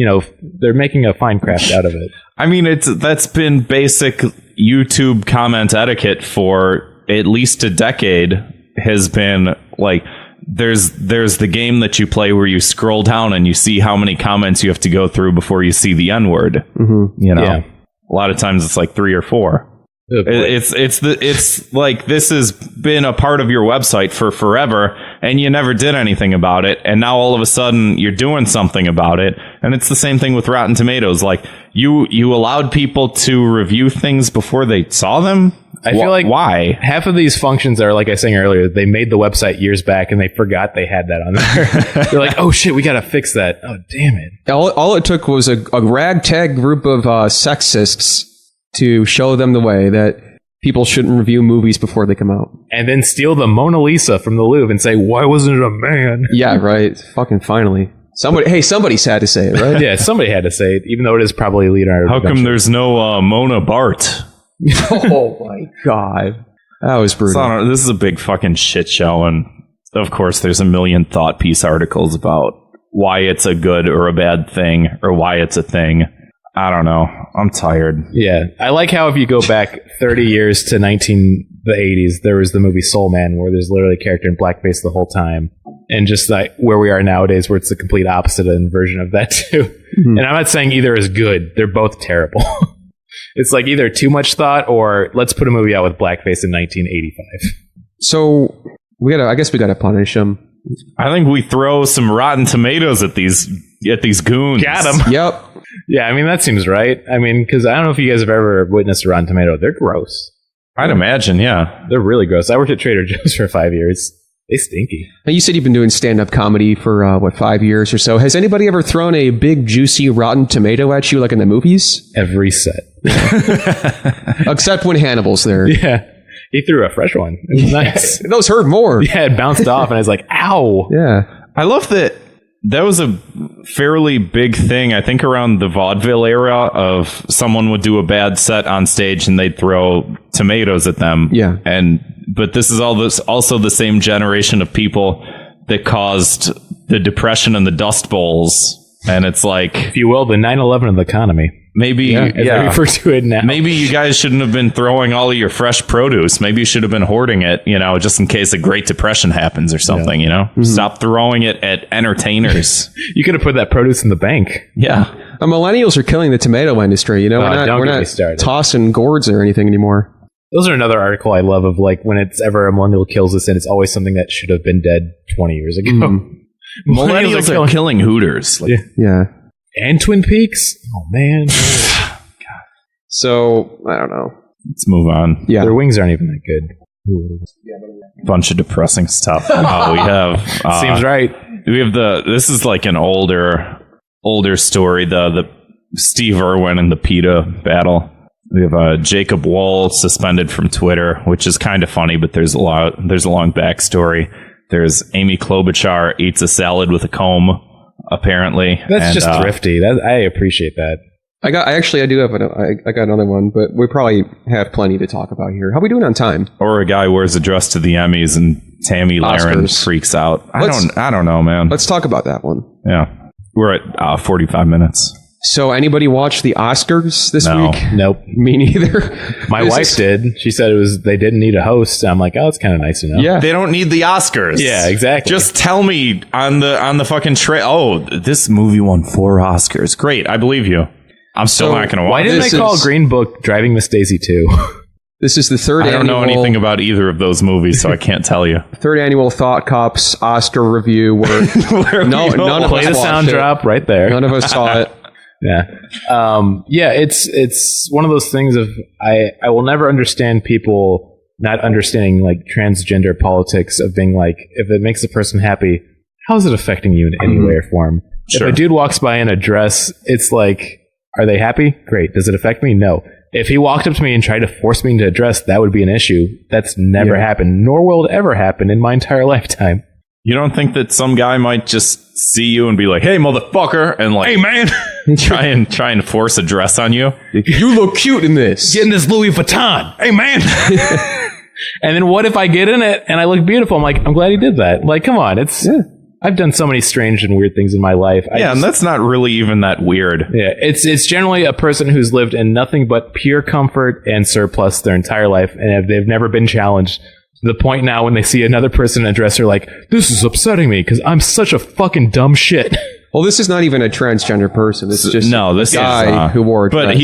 they're making a fine craft out of it. I mean, that's been basic YouTube comment etiquette for at least a decade, has been like there's the game that you play where you scroll down and you see how many comments you have to go through before you see the N-word. You know, a lot of times it's like 3 or 4. It's like this has been a part of your website for forever, and you never did anything about it, and now all of a sudden you're doing something about it. And it's the same thing with Rotten Tomatoes. Like you allowed people to review things before they saw them. I feel like why half of these functions are, like I was saying earlier, they made the website years back and they forgot they had that on there. They're like, oh shit, we gotta fix that. Oh damn it! All it took was a ragtag group of sexists to show them the way that people shouldn't review movies before they come out. And then steal the Mona Lisa from the Louvre and say, why wasn't it a man? Yeah, right. Fucking finally. Somebody's had to say it, right? Yeah, somebody had to say it, even though it is probably Leonardo. How come there's no Mona Bart? Oh my god. That was brutal. This is a big fucking shit show, and of course there's a million thought piece articles about why it's a good or a bad thing, or why it's a thing. I don't know. I'm tired. Yeah. I like how if you go back 30 years to the 80s, there was the movie Soul Man, where there's literally a character in blackface the whole time. And just like where we are nowadays, where it's the complete opposite version of that too. And I'm not saying either is good. They're both terrible. It's like either too much thought or let's put a movie out with blackface in 1985. So I guess we gotta punish them. I think we throw some Rotten Tomatoes at these goons. Got them. Yep. Yeah, I mean, that seems right. I mean, because I don't know if you guys have ever witnessed a Rotten Tomato. They're gross. I'd imagine, yeah. They're really gross. I worked at Trader Joe's for 5 years. They stinky. Now, you said you've been doing stand-up comedy for, 5 years or so. Has anybody ever thrown a big, juicy Rotten Tomato at you, like in the movies? Every set. Except when Hannibal's there. Yeah. He threw a fresh one. It was nice. Those hurt more. Yeah, it bounced off, and I was like, ow. Yeah. I love that. That was a fairly big thing, I think, around the vaudeville era of someone would do a bad set on stage and they'd throw tomatoes at them. Yeah. But this is also the same generation of people that caused the Depression and the Dust Bowls. And it's like, if you will, the 9/11 of the economy. Maybe, as I refer to it now. Maybe you guys shouldn't have been throwing all of your fresh produce. Maybe you should have been hoarding it, just in case a Great Depression happens or something, Mm-hmm. Stop throwing it at entertainers. You could have put that produce in the bank. Yeah. Millennials are killing the tomato industry, we're not tossing gourds or anything anymore. Those are another article I love of, like, when it's ever a millennial kills us, and it's always something that should have been dead 20 years ago. Mm-hmm. Millennials are killing Hooters. Yeah. And Twin Peaks? Oh, man. So, I don't know. Let's move on. Yeah. Their wings aren't even that good. Bunch of depressing stuff. We have... Seems right. We have this is like an older story, the Steve Irwin and the PETA battle. We have Jacob Wohl suspended from Twitter, which is kind of funny, but there's a long backstory. There's Amy Klobuchar eats a salad with a comb, apparently. That's just thrifty. I appreciate that. I got another one, but we probably have plenty to talk about here. How are we doing on time? Or a guy wears a dress to the Emmys and Tammy Laren freaks out. I don't know, man. Let's talk about that one. Yeah. We're at 45 minutes. So anybody watch the Oscars this week? Nope. Me neither. My wife did. She said they didn't need a host. I'm like, oh, it's kind of nice to know. Yeah. They don't need the Oscars. Yeah, exactly. Just tell me on the fucking this movie won 4 Oscars. Great. I believe you. I'm still not going to watch it. Why didn't they call Green Book Driving Miss Daisy 2? This is the third annual... I don't know anything about either of those movies, so I can't tell you. Third annual Thought Cops Oscar review where none of us play the sound drop right there. None of us saw it. Yeah. It's one of those things of I will never understand people not understanding like transgender politics of being like, if it makes a person happy, how is it affecting you in any way or form? Sure. If a dude walks by in a dress, it's like, are they happy? Great. Does it affect me? No. If he walked up to me and tried to force me into a dress, that would be an issue. That's never happened, nor will it ever happen in my entire lifetime. You don't think that some guy might just see you and be like, hey, motherfucker, and like, hey, man, try and force a dress on you? You look cute in this. Get in this Louis Vuitton. Hey, man. And then what if I get in it and I look beautiful? I'm like, I'm glad he did that. Like, come on. I've done so many strange and weird things in my life. And that's not really even that weird. Yeah, it's generally a person who's lived in nothing but pure comfort and surplus their entire life, and if they've never been challenged, To the point now when they see another person in a dress, they're like, this is upsetting me because I'm such a fucking dumb shit. Well, this is not even a transgender person. This is just this a guy who wore a dress. But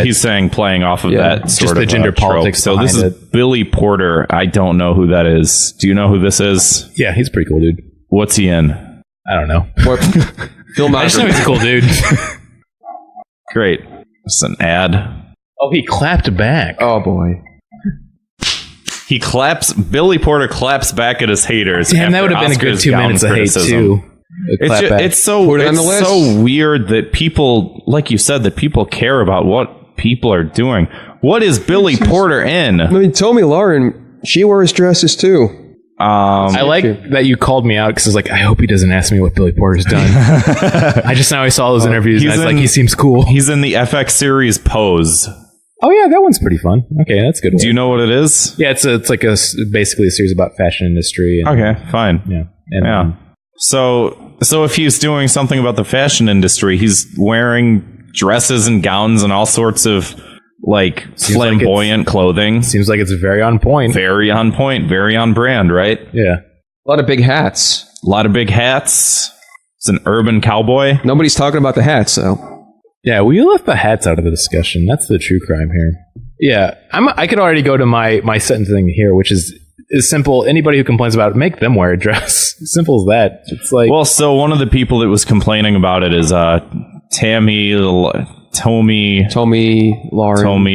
he's saying playing off of that sort just the of gender trope. politics. So this is Billy Porter. I don't know who that is. Do you know who this is? Yeah, he's a pretty cool dude. What's he in? I don't know. What? Film I just know he's a cool dude. Great. It's an ad. Oh, he clapped back. Oh boy. He claps. Billy Porter claps back at his haters. Damn, that would have been a good 2 minutes of hate too. It's so weird that people, like you said, that people care about what people are doing. What is Billy Porter in? I mean, Tommy Lauren, she wears dresses too. I like that you called me out because I was like, I hope he doesn't ask me what Billy Porter's done. I just now I saw those interviews and I was like, he seems cool. He's in the FX series Pose. Oh yeah, that one's pretty fun. Okay, that's good. Do you know what it is? Yeah, it's like basically a series about fashion industry. And, okay, fine. Yeah, and, So if he's doing something about the fashion industry, he's wearing dresses and gowns and all sorts of like flamboyant clothing. Seems like it's very on point. Very on point. Very on brand, right? Yeah. A lot of big hats. A lot of big hats. It's an urban cowboy. Nobody's talking about the hats, though. Yeah, we left the hats out of the discussion. That's the true crime here. Yeah, I could already go to my sentence thing here, which is simple. Anybody who complains about it, make them wear a dress. Simple as that. It's like, well, so one of the people that was complaining about it is Tommy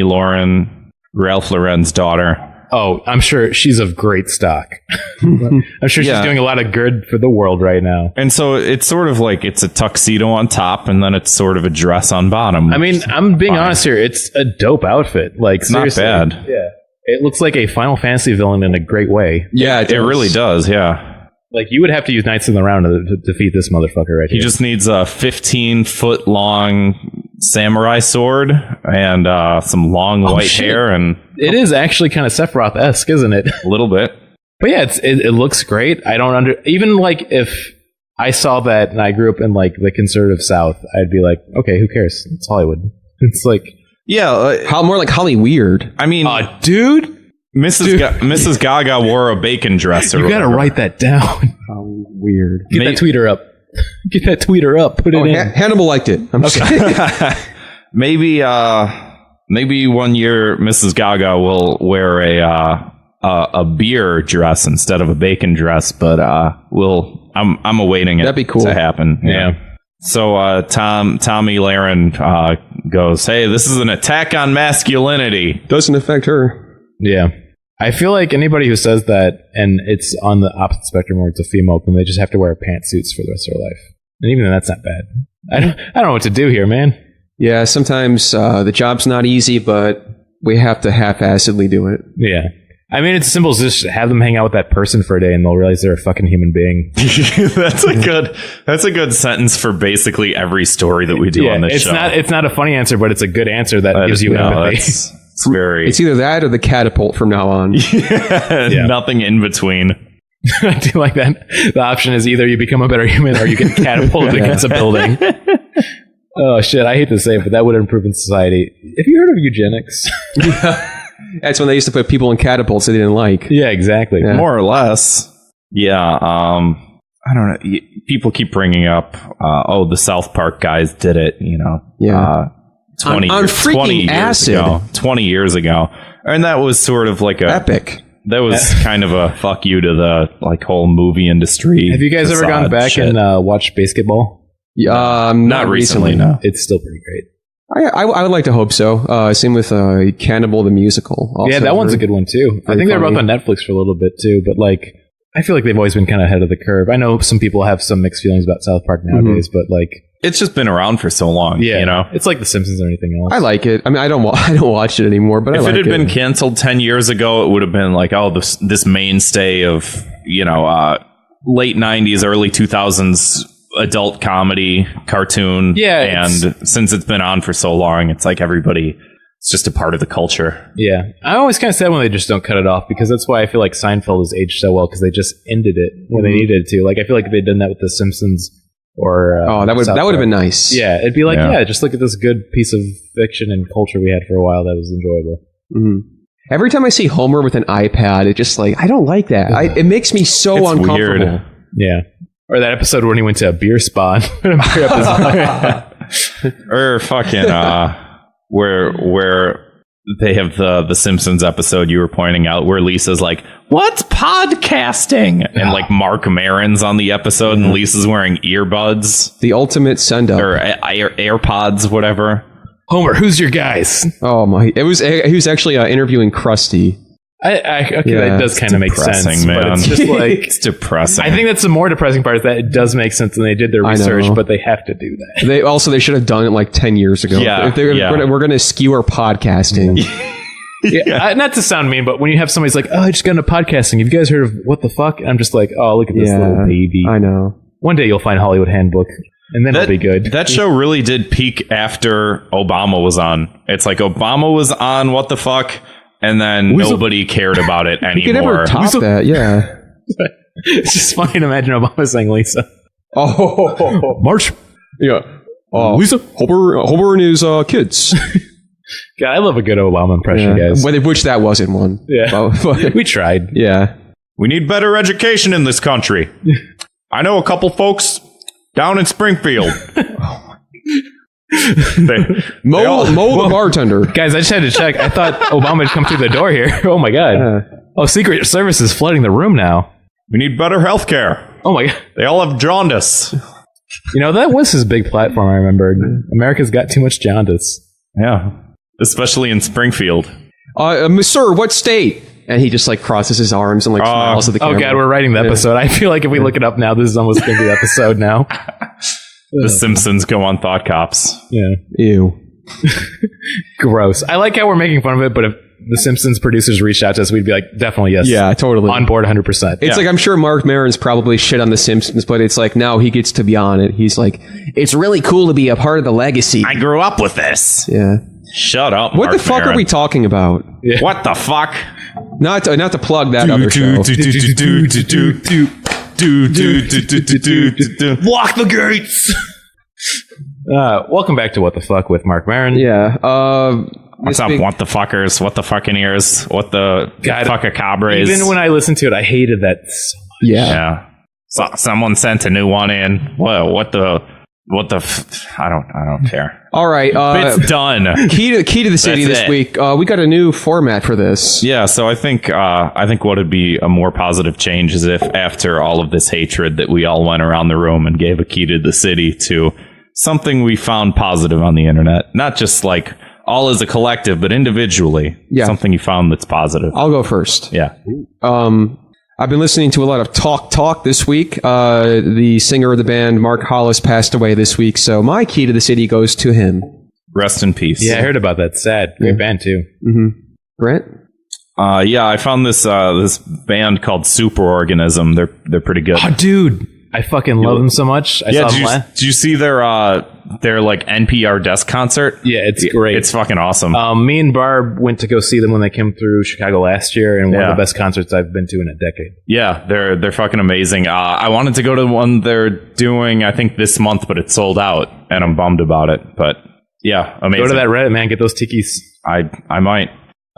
Lauren, Ralph Lauren's daughter. Oh, I'm sure she's of great stock. I'm sure she's doing a lot of good for the world right now. And so it's sort of like it's a tuxedo on top, and then it's sort of a dress on bottom. I mean, I'm being honest here. It's a dope outfit. Like, it's seriously. Not bad. Yeah. It looks like a Final Fantasy villain in a great way. Yeah, it really does, yeah. Like, you would have to use Knights in the Round to defeat this motherfucker right here. He just needs a 15-foot-long samurai sword and some long white hair. And it is actually kind of Sephiroth-esque, isn't it? A little bit. But yeah, it looks great. I don't even like if I saw that and I grew up in like the conservative South, I'd be like, okay, who cares? It's Hollywood. It's like, yeah, more like Holly Weird. I mean, dude, Mrs. Gaga wore a bacon dress. You gotta write that down. Holly Weird. Get that tweeter up. Get that tweeter up. Put it in. Hannibal liked it. I'm okay. Maybe 1 year Mrs. Gaga will wear a beer dress instead of a bacon dress, but I'm awaiting it. That'd be cool to happen. Yeah. So Tommy Lauren goes, "Hey, this is an attack on masculinity." Doesn't affect her. Yeah. I feel like anybody who says that and it's on the opposite spectrum where it's a female, then they just have to wear pantsuits for the rest of their life. And even then, that's not bad. I don't know what to do here, man. Yeah, sometimes the job's not easy, but we have to half-assedly do it. Yeah. I mean, it's simple as just have them hang out with that person for a day and they'll realize they're a fucking human being. That's a good sentence for basically every story that we do on this show. It's not a funny answer, but it's a a answer that gives you empathy. It's either that or the catapult from now on. Yeah. Nothing in between. I do like that. The option is either you become a better human or you get catapulted against a building. Oh, shit. I hate to say it, but that would improve in society. Have you heard of eugenics? That's when they used to put people in catapults they didn't like. Yeah, exactly. Yeah. More or less. Yeah. I don't know. People keep bringing up, the South Park guys did it, Yeah. 20 years ago. And that was sort of like epic. That was kind of a fuck you to the like whole movie industry. Have you guys ever gone back and watched basketball? Not recently. No. It's still pretty great. I would like to hope so. Same with Cannibal the Musical. Also, yeah, that one's a good one too. I think they're both on Netflix for a little bit too, but like I feel like they've always been kind of ahead of the curve. I know some people have some mixed feelings about South Park nowadays, but like it's just been around for so long. Yeah, it's like The Simpsons or anything else. I like it. I mean, I don't watch it anymore, but if it had been canceled 10 years ago, it would have been like, this mainstay of late 90s, early 2000s adult comedy cartoon. Yeah, and since it's been on for so long, it's like it's just a part of the culture. Yeah, I'm always kind of sad when they just don't cut it off, because that's why I feel like Seinfeld has aged so well, because they just ended it when they needed to. Like I feel like if they'd done that with The Simpsons. Or that would have been nice. Yeah, it'd be like, just look at this good piece of fiction and culture we had for a while that was enjoyable. Mm-hmm. Every time I see Homer with an iPad, it just like, I don't like that. It makes me so It's uncomfortable. weird. Yeah. Or that episode when he went to a beer spa. Or fucking where they have the Simpsons episode you were pointing out where Lisa's like, "What's podcasting?" And like Mark Maron's on the episode and Lisa's wearing earbuds The ultimate send up. or AirPods, whatever. Homer, who's your guys? Oh my! He was actually interviewing Krusty. Okay, Yeah, that does kind of make sense, depressing, but man. it's just like It's depressing. I think that's the more depressing part is that it does make sense and they did their I research, know. but they have to do that. They should have done it like 10 years ago. Yeah, If they're yeah. we're going to skew our podcasting. Not to sound mean, but when you have somebody's like, "Oh, I just got into podcasting. Have you guys heard of what the fuck?" I'm just like, "Oh, look at this little baby." I know. One day you'll find Hollywood Handbook, and then it'll be good. That show really did peak after Obama was on. It's like Obama was on What the Fuck, and then nobody cared about it You could never anymore. top that. Yeah. It's just funny to imagine Obama saying Lisa. Oh, March. yeah. Lisa. Homer and his kids. God, I love a good Obama impression, guys. Which that wasn't one. Yeah. But- We tried. yeah. We need better education in this country. I know a couple folks down in Springfield. Mo the bartender. Guys, I just had to check. I thought Obama had come through the door here. Oh my God. Oh, Secret Service is flooding the room now. We need better health care. Oh my God. They all have jaundice. You know, that was his big platform, I remember. America's got too much jaundice. Yeah. Especially in Springfield. Sir, what state? And he just like crosses his arms and like smiles at the camera. Oh God, we're writing the episode. I feel like if we look it up now, this is almost going to be the episode now. The Simpsons go on Thought Cops. Yeah. Ew. Gross. I like how we're making fun of it, but if the Simpsons producers reached out to us, we'd be like, definitely yes. Yeah, totally. On board 100%. It's like, I'm sure Mark Maron's probably shit on The Simpsons, but it's like, now he gets to be on it. He's like, it's really cool to be a part of the legacy. I grew up with this. Yeah. Shut up, What Mark the fuck Maron. are we talking about? Yeah. What the fuck? Not to plug that other show. Lock the gates. Welcome back to What the Fuck with Mark Maron. Yeah. What's up? What the fuckers? What the fucking ears? What the fuck a cabres? Even when I listened to it, I hated that so much. Yeah. Yeah. So, someone sent a new one in. What the I don't care. All right. It's done. Key to the city That's this it. week. We got a new format for this. Yeah, so I think what would be a more positive change is if after all of this hatred that we all went around the room and gave a key to the city to something we found positive on the internet, not just like all as a collective, but individually. Yeah. Something you found that's positive. I'll go first. Yeah. I've been listening to a lot of talk this week. The singer of the band, Mark Hollis, passed away this week, so my key to the city goes to him. Rest in peace. Yeah, I heard about that. Sad. Great band, too. Grant? Yeah, I found this band called Superorganism. They're pretty good. Oh, dude. I fucking love them so much. I saw them did you see their like NPR desk concert? Yeah, it's great. It's fucking awesome. Me and Barb went to go see them when they came through Chicago last year, and one Yeah. of the best concerts I've been to in a decade. Yeah, they're fucking amazing. I wanted to go to the one they're doing, I think, this month, but it's sold out, and I'm bummed about it. But yeah, amazing. Go to that Reddit, man. Get those tikis. I might.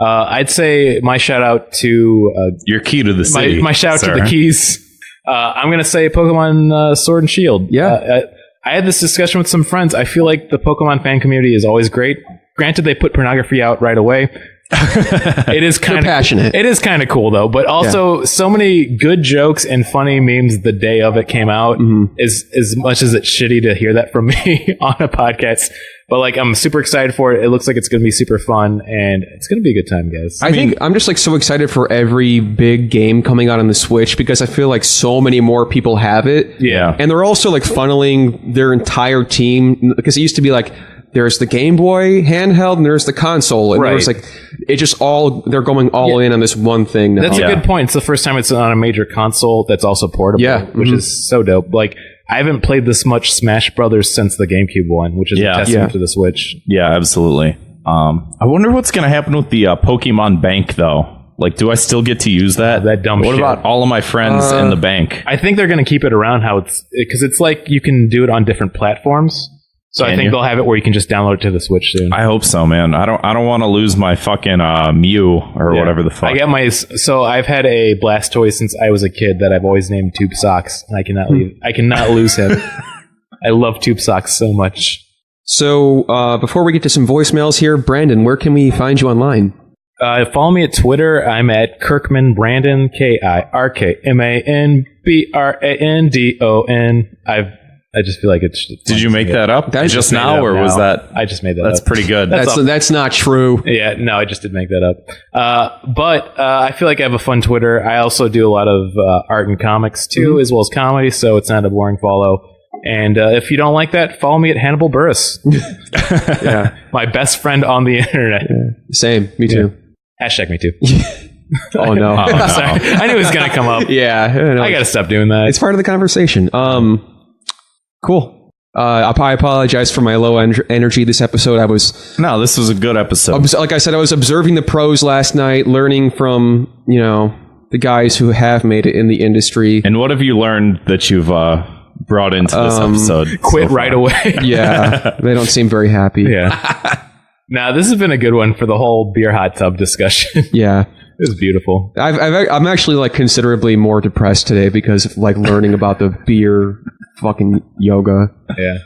I'd say my shout out to Your key to the city. my shout out sir. to the keys. I'm gonna say Pokemon Sword and Shield. Yeah. I had this discussion with some friends. I feel like the Pokemon fan community is always great. Granted, they put pornography out right away. It is kind of passionate. It is kind of cool though, but also so many good jokes and funny memes the day of it came out. As much as it's shitty to hear that from me on a podcast, but like I'm super excited for it. It looks like it's going to be super fun, and it's going to be a good time, guys. I think I'm just like so excited for every big game coming out on the Switch because I feel like so many more people have it. Yeah. And they're also like funneling their entire team because it used to be like there's the Game Boy handheld and there's the console. And there's like it just they're going all in on this one thing now. That's Yeah. a good point. It's the first time it's on a major console that's also portable, which is so dope. Like, I haven't played this much Smash Brothers since the GameCube one, which is a testament to the Switch. Yeah, absolutely. I wonder what's going to happen with the Pokemon Bank, though. Like, do I still get to use that? That dumb What shit. about all of my friends in the bank? I think they're going to keep it around because it's like you can do it on different platforms. So I think they'll have it where you can just download it to the Switch soon. I hope so, man. I don't want to lose my fucking Mew or whatever the fuck. I got so I've had a Blastoise since I was a kid that I've always named Tube Socks, and I cannot lose him. I love Tube Socks so much. So before we get to some voicemails here, Brandon, where can we find you online? Follow me at Twitter. I'm at Kirkman Brandon, KirkmanBrandon. I just feel like it's. Did you make that up just now, or was that? I just made that. That's up. pretty good. That's not true. Yeah, no, I just did make that up. But I feel like I have a fun Twitter. I also do a lot of art and comics too, as well as comedy. So it's not a boring follow. And if you don't like that, follow me at Hannibal Burris. Yeah, my best friend on the internet. Yeah. Same, me too. Hashtag me too. Oh no! Sorry, I knew it was gonna come up. Yeah, I gotta stop doing that. It's part of the conversation. Cool. I apologize for my low energy this episode. No, this was a good episode. Like I said, I was observing the pros last night, learning from the guys who have made it in the industry. And what have you learned that you've brought into this episode? Quit right away. Yeah, they don't seem very happy. Yeah. Now this has been a good one for the whole beer hot tub discussion. Yeah. It was beautiful. I'm actually like considerably more depressed today because of like learning about the beer fucking yoga. Yeah.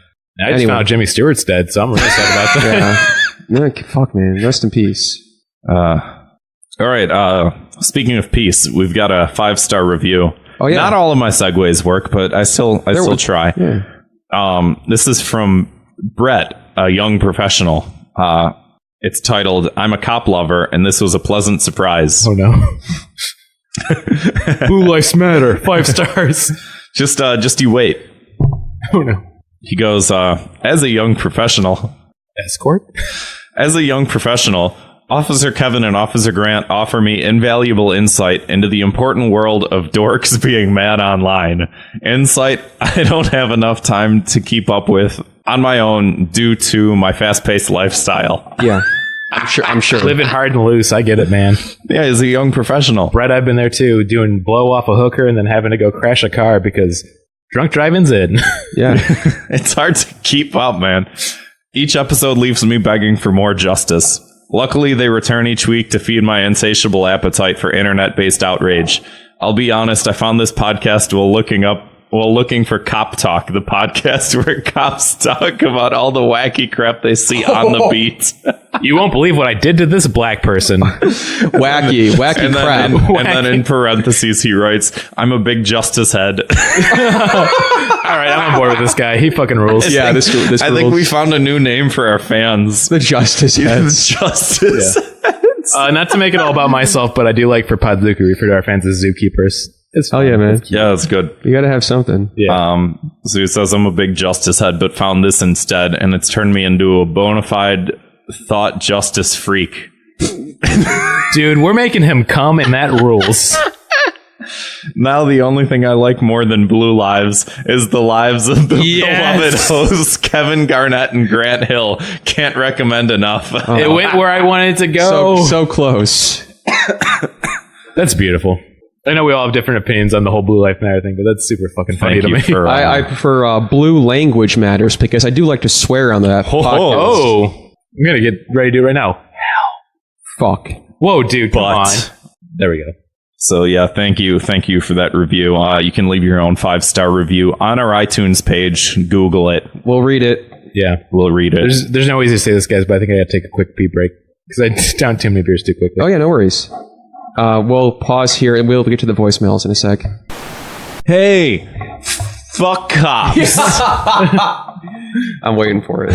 I just found Jimmy Stewart's dead, so I'm really sad about that. Yeah. Fuck, man. Rest in peace. All right. Speaking of peace, we've got a 5-star review. Oh yeah. Not all of my segues work, but I still try. Yeah. This is from Brett, a young professional. It's titled, "I'm a cop lover, and this was a pleasant surprise." Oh no. Blue Lives Matter, 5 stars. Just you wait. Oh no. He goes, as a young professional. Escort? As a young professional, Officer Kevin and Officer Grant offer me invaluable insight into the important world of dorks being mad online. Insight I don't have enough time to keep up with on my own due to my fast-paced lifestyle. Yeah. I'm sure. Living hard and loose. I get it, man. Yeah, as a young professional. Brett, I've been there too, doing blow off a hooker and then having to go crash a car because drunk driving's in. Yeah. It's hard to keep up, man. Each episode leaves me begging for more justice. Luckily, they return each week to feed my insatiable appetite for internet-based outrage. I'll be honest, I found this podcast while looking for Cop Talk, the podcast where cops talk about all the wacky crap they see on the beat. You won't believe what I did to this black person. Wacky and crap. And then in parentheses, he writes, "I'm a big justice head." All right, I'm on board with this guy. He fucking rules. Yeah, this rules. I think we found a new name for our fans. The Justice Heads. The Justice Heads. Not to make it all about myself, but I do like for Podzooky, refer to our fans as zookeepers. It's Oh yeah, man. Yeah, that's good. You gotta have something. Yeah. So he says, "I'm a big justice head, but found this instead, and it's turned me into a bona fide thought justice freak." Dude, we're making him come, and that rules. Now the only thing I like more than Blue Lives is the lives of the beloved hosts Kevin Garnett and Grant Hill. Can't recommend enough. It went where I wanted to go. So close. That's beautiful. I know we all have different opinions on the whole Blue Life Matter thing, but that's super fucking funny to me. I I prefer Blue Language Matters because I do like to swear on that podcast. Oh, I'm gonna get ready to do it right now. Fuck. Whoa, dude, come on. There we go. So yeah, thank you for that review. You can leave your own 5-star review on our iTunes page. Google it. We'll read it. Yeah, we'll read it. There's no way to say this, guys, but I think I gotta take a quick pee break because I downed too many beers too quickly. Oh yeah, no worries. We'll pause here and we'll get to the voicemails in a sec. Hey, fuck cops. I'm waiting for it.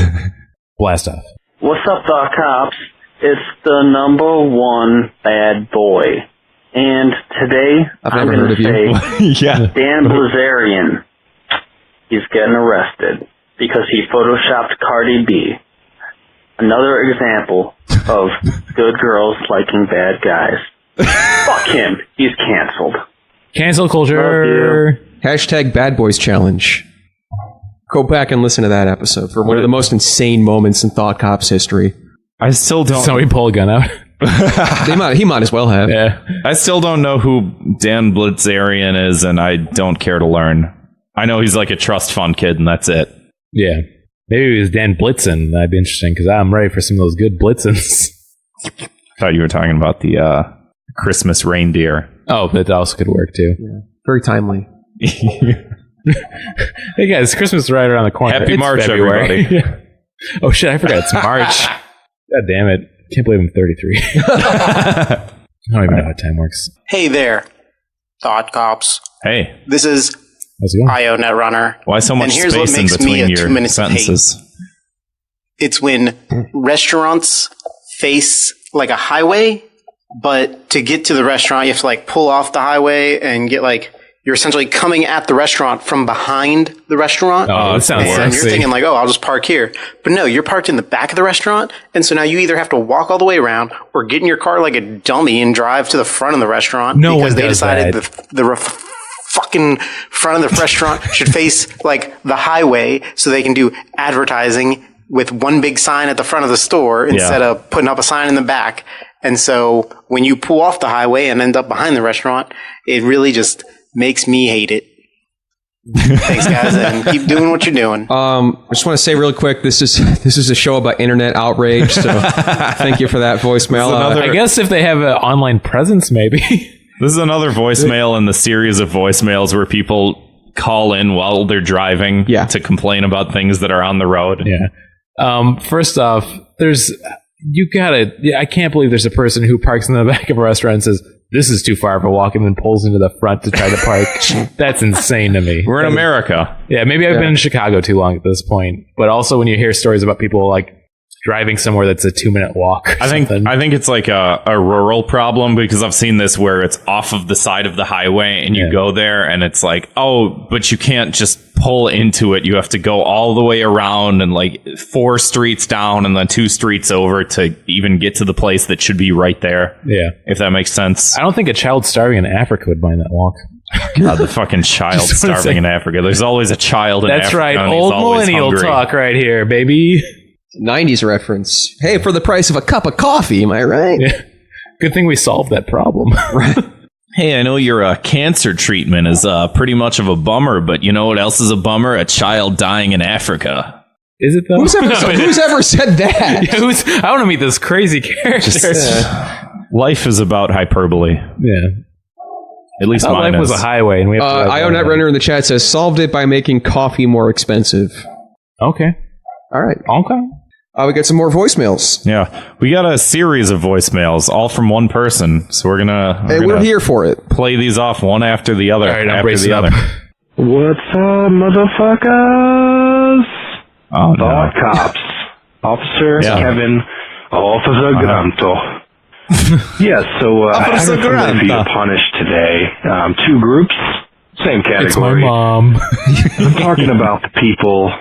Blast off. What's up, the cops? It's the number one bad boy. And today, I'm going to say Yeah. Dan Blazarian, he's getting arrested because he photoshopped Cardi B. Another example of good girls liking bad guys. Fuck him. He's canceled. Cancel culture. Hashtag Bad Boys Challenge. Go back and listen to that episode for one of the most insane moments in Thought Cops history. I still don't. Somebody pull a gun out. He might as well have. Yeah. I still don't know who Dan Blazarian is, and I don't care to learn. I know he's like a trust fund kid, and that's it. Yeah. Maybe it was Dan Blitzen. That'd be interesting because I'm ready for some of those good Blitzens. I thought you were talking about the Christmas reindeer. Oh, that also could work too. Yeah. Very timely. Hey guys, Christmas is right around the corner. Happy It's March, February. everybody. Oh shit, I forgot it's March. God damn it. Can't believe I'm 33. I don't even know how time works. Hey there, Thought Cops. Hey, This is How's it going? IO Netrunner. why so much And here's what space in makes me between a 2 your minutes of hate. sentences? It's when restaurants face like a highway, but to get to the restaurant, you have to like pull off the highway and get like, you're essentially coming at the restaurant from behind the restaurant. Oh, that sounds And sexy. you're thinking like, oh, I'll just park here. But no, you're parked in the back of the restaurant. And so now you either have to walk all the way around or get in your car like a dummy and drive to the front of the restaurant No because one they does decided that. the fucking front of the restaurant should face like the highway so they can do advertising with one big sign at the front of the store instead of putting up a sign in the back. And so when you pull off the highway and end up behind the restaurant, it really just makes me hate it. Thanks, guys, and keep doing what you're doing. I just want to say real quick, this is a show about internet outrage, so thank you for that voicemail. I guess if they have an online presence, maybe. This is another voicemail in the series of voicemails where people call in while they're driving to complain about things that are on the road. Yeah. First off, I can't believe there's a person who parks in the back of a restaurant and says, this is too far of a walk, and then pulls into the front to try to park. That's insane to me. We're in America. Yeah, maybe I've been in Chicago too long at this point. But also when you hear stories about people like driving somewhere that's a 2-minute walk. I think it's like a rural problem because I've seen this where it's off of the side of the highway and you go there and it's like, oh, but you can't just pull into it. You have to go all the way around and like 4 streets down and then 2 streets over to even get to the place that should be right there. Yeah. If that makes sense. I don't think a child starving in Africa would mind that walk. God, the fucking child starving in Africa. There's always a child in That's Africa. right. And he's Old always millennial hungry. talk right here, baby. 90s reference. Hey, for the price of a cup of coffee, am I right? Yeah. Good thing we solved that problem. Right. Hey, I know your cancer treatment is pretty much of a bummer, but you know what else is a bummer? A child dying in Africa. Is it though? Who's ever said that? Yeah, I want to meet this crazy character. Life is about hyperbole. Yeah. At least mine life is. was a highway, and we have to IONet Runner in the chat says, solved it by making coffee more expensive. Okay. All right. Okay. We got some more voicemails. Yeah. We got a series of voicemails, all from one person. So we're we're here for it. Play these off one after the other. All right, I'm after bracing the up. other. What's up, motherfuckers? Oh, Thought no. Cops. Officer Yeah. Kevin, Officer Granto. Yes, so I have something for you to punish today. 2 groups, same category. It's my mom. I'm talking about the people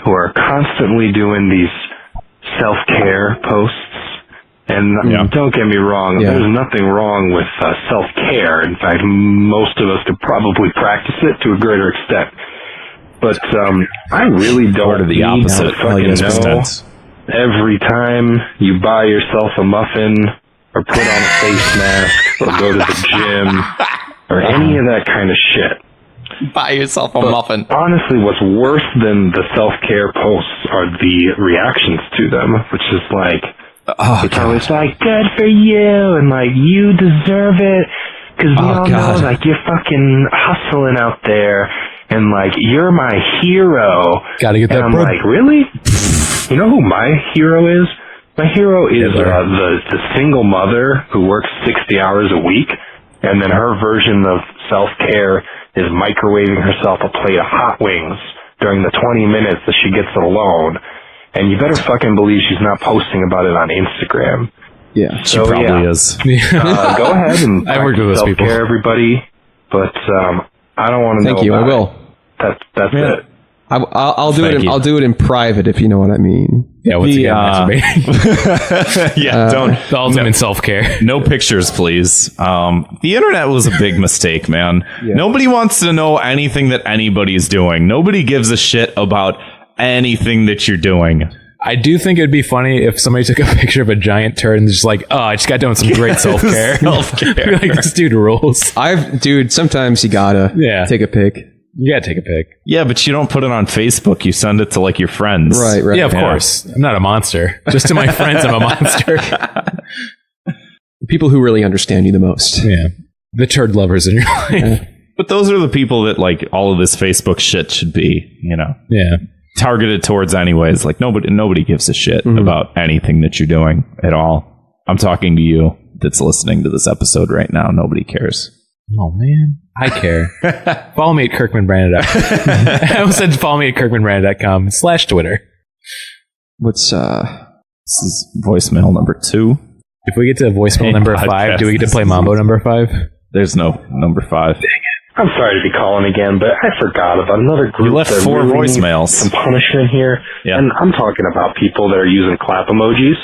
who are constantly doing these self-care posts. And don't get me wrong, there's nothing wrong with self-care. In fact, most of us could probably practice it to a greater extent. But I really don't the need opposite. to fucking know every time you buy yourself a muffin or put on a face mask or go to the gym or any of that kind of shit. Buy yourself a muffin. Honestly, what's worse than the self-care posts are the reactions to them, which is like, it's always like, good for you, and like, you deserve it, because we all know, like, you're fucking hustling out there, and like, you're my hero. Gotta get that and I'm bread. like, really? You know who my hero is? My hero is the single mother who works 60 hours a week, and then her version of self-care is microwaving herself a plate of hot wings during the 20 minutes that she gets alone. And you better fucking believe she's not posting about it on Instagram. Yeah, so, she probably is. Go ahead and I worked with those people. self-care, everybody. But I don't want to know. Thank you. I about will. it. That's it. I'll do Thank it. you. I'll do it in private if you know what I mean. Yeah, once again, masturbating. Don't. The ultimate self-care. No pictures, please. The internet was a big mistake, man. Nobody wants to know anything that anybody's doing. Nobody gives a shit about anything that you're doing. I do think it'd be funny if somebody took a picture of a giant turd and just like, oh, I just got done with some great self-care. Self-care. Like, this dude rules. Dude, sometimes you gotta take a pic. You gotta take a pic. Yeah, but you don't put it on Facebook. You send it to like your friends. Right. Yeah, of course. I'm not a monster. Just to my friends, I'm a monster. People who really understand you the most. Yeah. The turd lovers in your life. But those are the people that like all of this Facebook shit should be, Yeah. targeted towards anyways. Like nobody gives a shit about anything that you're doing at all. I'm talking to you that's listening to this episode right now. Nobody cares. Oh, man. I care. Follow me at KirkmanBrandon.com. I almost said follow me at KirkmanBrandon.com/Twitter. What's This is voicemail number 2. If we get to voicemail number 5, do we get to play Mambo number 5? There's no number 5. I'm sorry to be calling again, but I forgot about another group. You left that 4 really needs voicemails. some punishment here. Yeah. And I'm talking about people that are using clap emojis.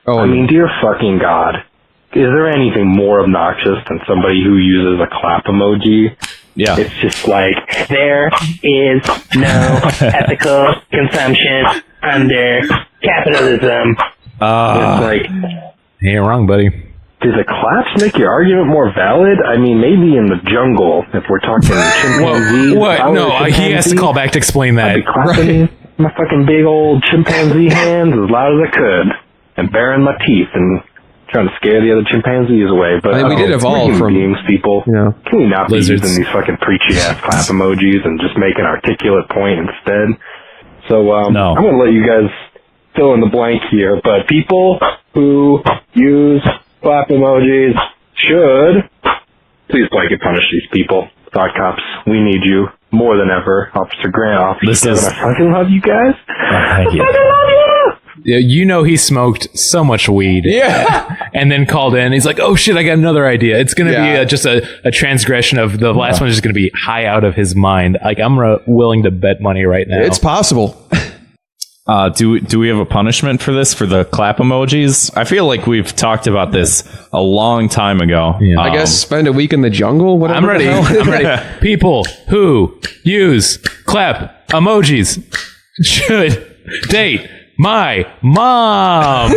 I mean, dear fucking God. Is there anything more obnoxious than somebody who uses a clap emoji? Yeah. It's just like, there is no ethical consumption under capitalism. It's like, you ain't wrong, buddy. do the claps make your argument more valid? I mean, maybe in the jungle, if we're talking chimpanzees. What? No, he has to call back to explain that. I'd be clapping my fucking big old chimpanzee hands as loud as I could and baring my teeth and trying to scare the other chimpanzees away. But I mean, we did evolve from beings, people. Can we not be using these fucking preachy ass clap emojis and just make an articulate point instead? So no. I'm gonna let you guys fill in the blank here. But people who use clap emojis should please blanket punish these people. Thought cops, we need you more than ever. Officer Grant, Officer Kevin, I fucking love you guys. I fucking love you. Yeah, you know he smoked so much weed. Yeah. And then called in. He's like, oh shit, I got another idea. It's going to be just a transgression of the last one is just going to be high out of his mind. Like, I'm willing to bet money right now. It's possible. Do we have a punishment for this, for the clap emojis? I feel like we've talked about this a long time ago. Yeah. I guess spend a week in the jungle? Whatever. I'm ready. I'm ready. People who use clap emojis should date my mom.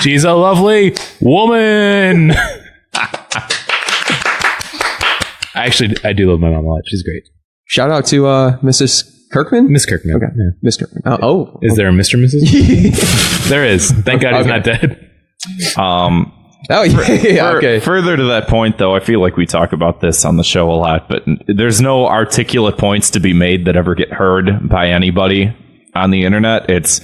She's a lovely woman. Actually, I do love my mom a lot. She's great. Shout out to Mrs. Kirkman? Miss Kirkman. Okay. Yeah. Miss Kirkman. Is there a Mr. and Mrs.? There is. Thank God he's not dead. Okay. Further to that point, though, I feel like we talk about this on the show a lot, but there's no articulate points to be made that ever get heard by anybody on the internet. It's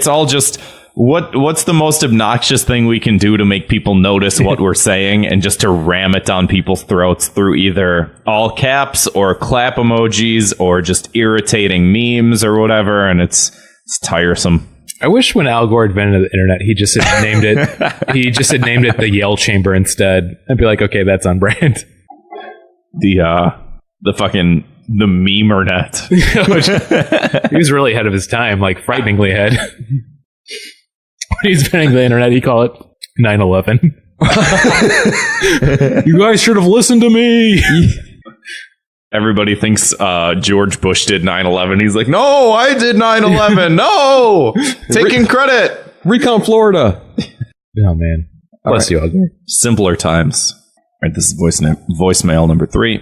all just what's the most obnoxious thing we can do to make people notice what we're saying, and just to ram it down people's throats through either all caps or clap emojis or just irritating memes or whatever, and it's tiresome. I wish when Al Gore invented the internet, he just had named it. He just had named it the Yell Chamber instead. I'd be like, okay, that's on brand. The memernet. He was really ahead of his time, like frighteningly ahead. When he's inventing the internet, he called it 9/11. You guys should have listened to me. Everybody thinks George Bush did 9/11. He's like, no, I did 9/11. No, taking credit. Recon Florida. Oh, man. Bless you, Al Gore. Simpler times. All right, this is voicemail number 3.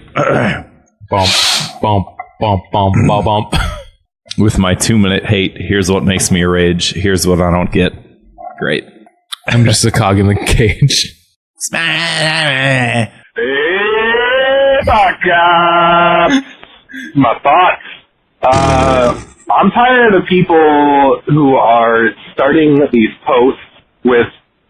Bump, bump, bump, bump, bump, bump. With my 2-minute hate, here's what makes me rage. Here's what I don't get. Great. I'm just a cog in the cage. My thoughts. I'm tired of the people who are starting these posts with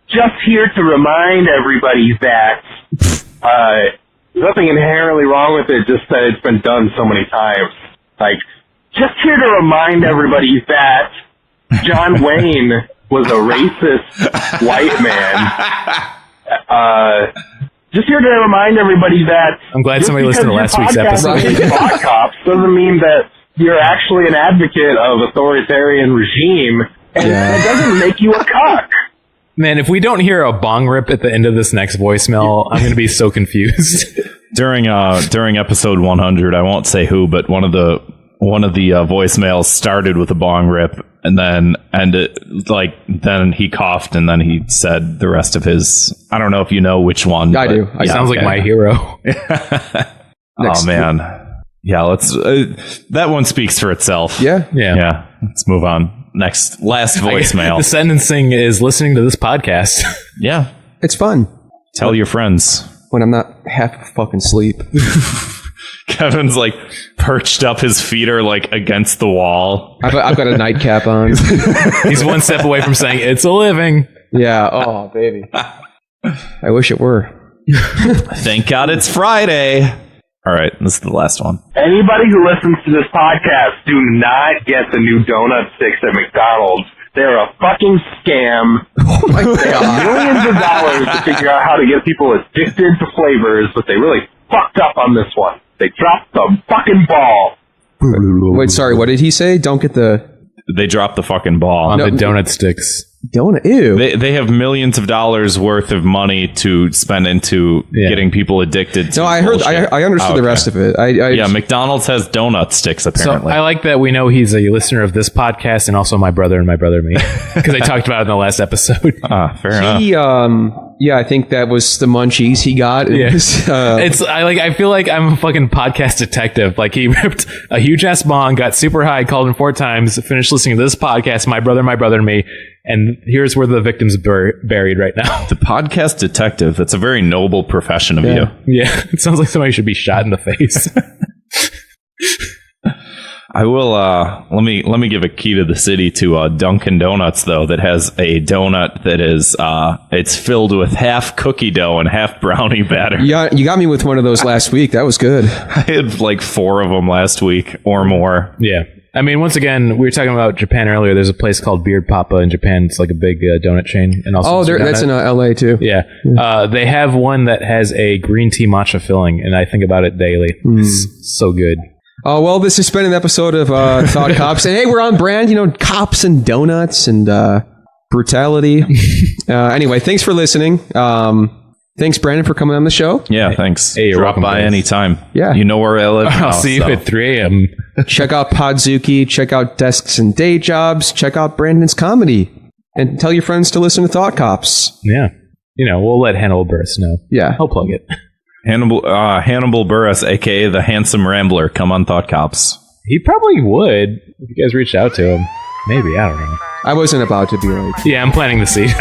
just here to remind everybody that there's nothing inherently wrong with it, just that it's been done so many times. Like, just here to remind everybody that John Wayne was a racist white man. Just here to remind everybody that I'm glad somebody listened to last week's episode. Thought Cops doesn't mean that you're actually an advocate of authoritarian regime, and it doesn't make you a cuck. Man, if we don't hear a bong rip at the end of this next voicemail, I'm going to be so confused. During episode 100, I won't say who, but one of the voicemails started with a bong rip, and then then he coughed, and then he said the rest of his. I don't know if you know which one. I do. He sounds like my hero. Oh man. Yeah, let's. That one speaks for itself. Yeah. Let's move on. Last voicemail. The sentencing is listening to this podcast. Yeah, It's fun tell your friends. when I'm not half fucking asleep. Kevin's like perched up. His feet are like against the wall. I've got a nightcap on. He's one step away from saying, it's a living. Yeah. Oh, baby. I wish it were. Thank God it's Friday. All right, this is the last one. Anybody who listens to this podcast, do not get the new donut sticks at McDonald's. They're a fucking scam. Oh my They have God. millions of dollars to figure out how to get people addicted to flavors, but they really fucked up on this one. They dropped the fucking ball. Wait, sorry. What did he say? Don't get the They dropped the fucking ball. On the donut sticks. donut. Ew. They have millions of dollars worth of money to spend into getting people addicted to No, I heard. bullshit. I understood the rest of it. Yeah, McDonald's has donut sticks So apparently. I like that we know he's a listener of this podcast and also my brother and me. Because I talked about it in the last episode. Fair enough. He, yeah, I think that was the munchies he got. It Yeah. was, I feel like I'm a fucking podcast detective. Like he ripped a huge ass bong, got super high, called in 4 times, finished listening to this podcast, my brother and me, and here's where the victim's buried right now. The podcast detective, that's a very noble profession of you. Yeah, it sounds like somebody should be shot in the face. I will let me give a key to the city to Dunkin' Donuts though, that has a donut that is it's filled with half cookie dough and half brownie batter. yeah, you got me with one of those last week. That was good. I had like 4 of them last week or more. Yeah. I mean, once again, we were talking about Japan earlier. There's a place called Beard Papa in Japan. It's like a big donut chain. And also That's in LA too. Yeah. They have one that has a green tea matcha filling, and I think about it daily. It's so good. Oh, well, this has been an episode of Thought Cops. And hey, we're on brand, cops and donuts and brutality. Anyway, thanks for listening. Thanks, Brandon, for coming on the show. Yeah, thanks. Hey, you're Drop welcome, by guys. anytime. Yeah. You know where I live now, I'll see you so. at 3 a.m. Check out Podzooky. Check out Desks and Day Jobs. Check out Brandon's comedy. And tell your friends to listen to Thought Cops. Yeah. We'll let Hannibal Buress know. Yeah. I'll plug it. Hannibal Buress, a.k.a. the Handsome Rambler. Come on, Thought Cops. He probably would if you guys reached out to him. Maybe. I don't know. I wasn't about to be like... Yeah, I'm planting the seed.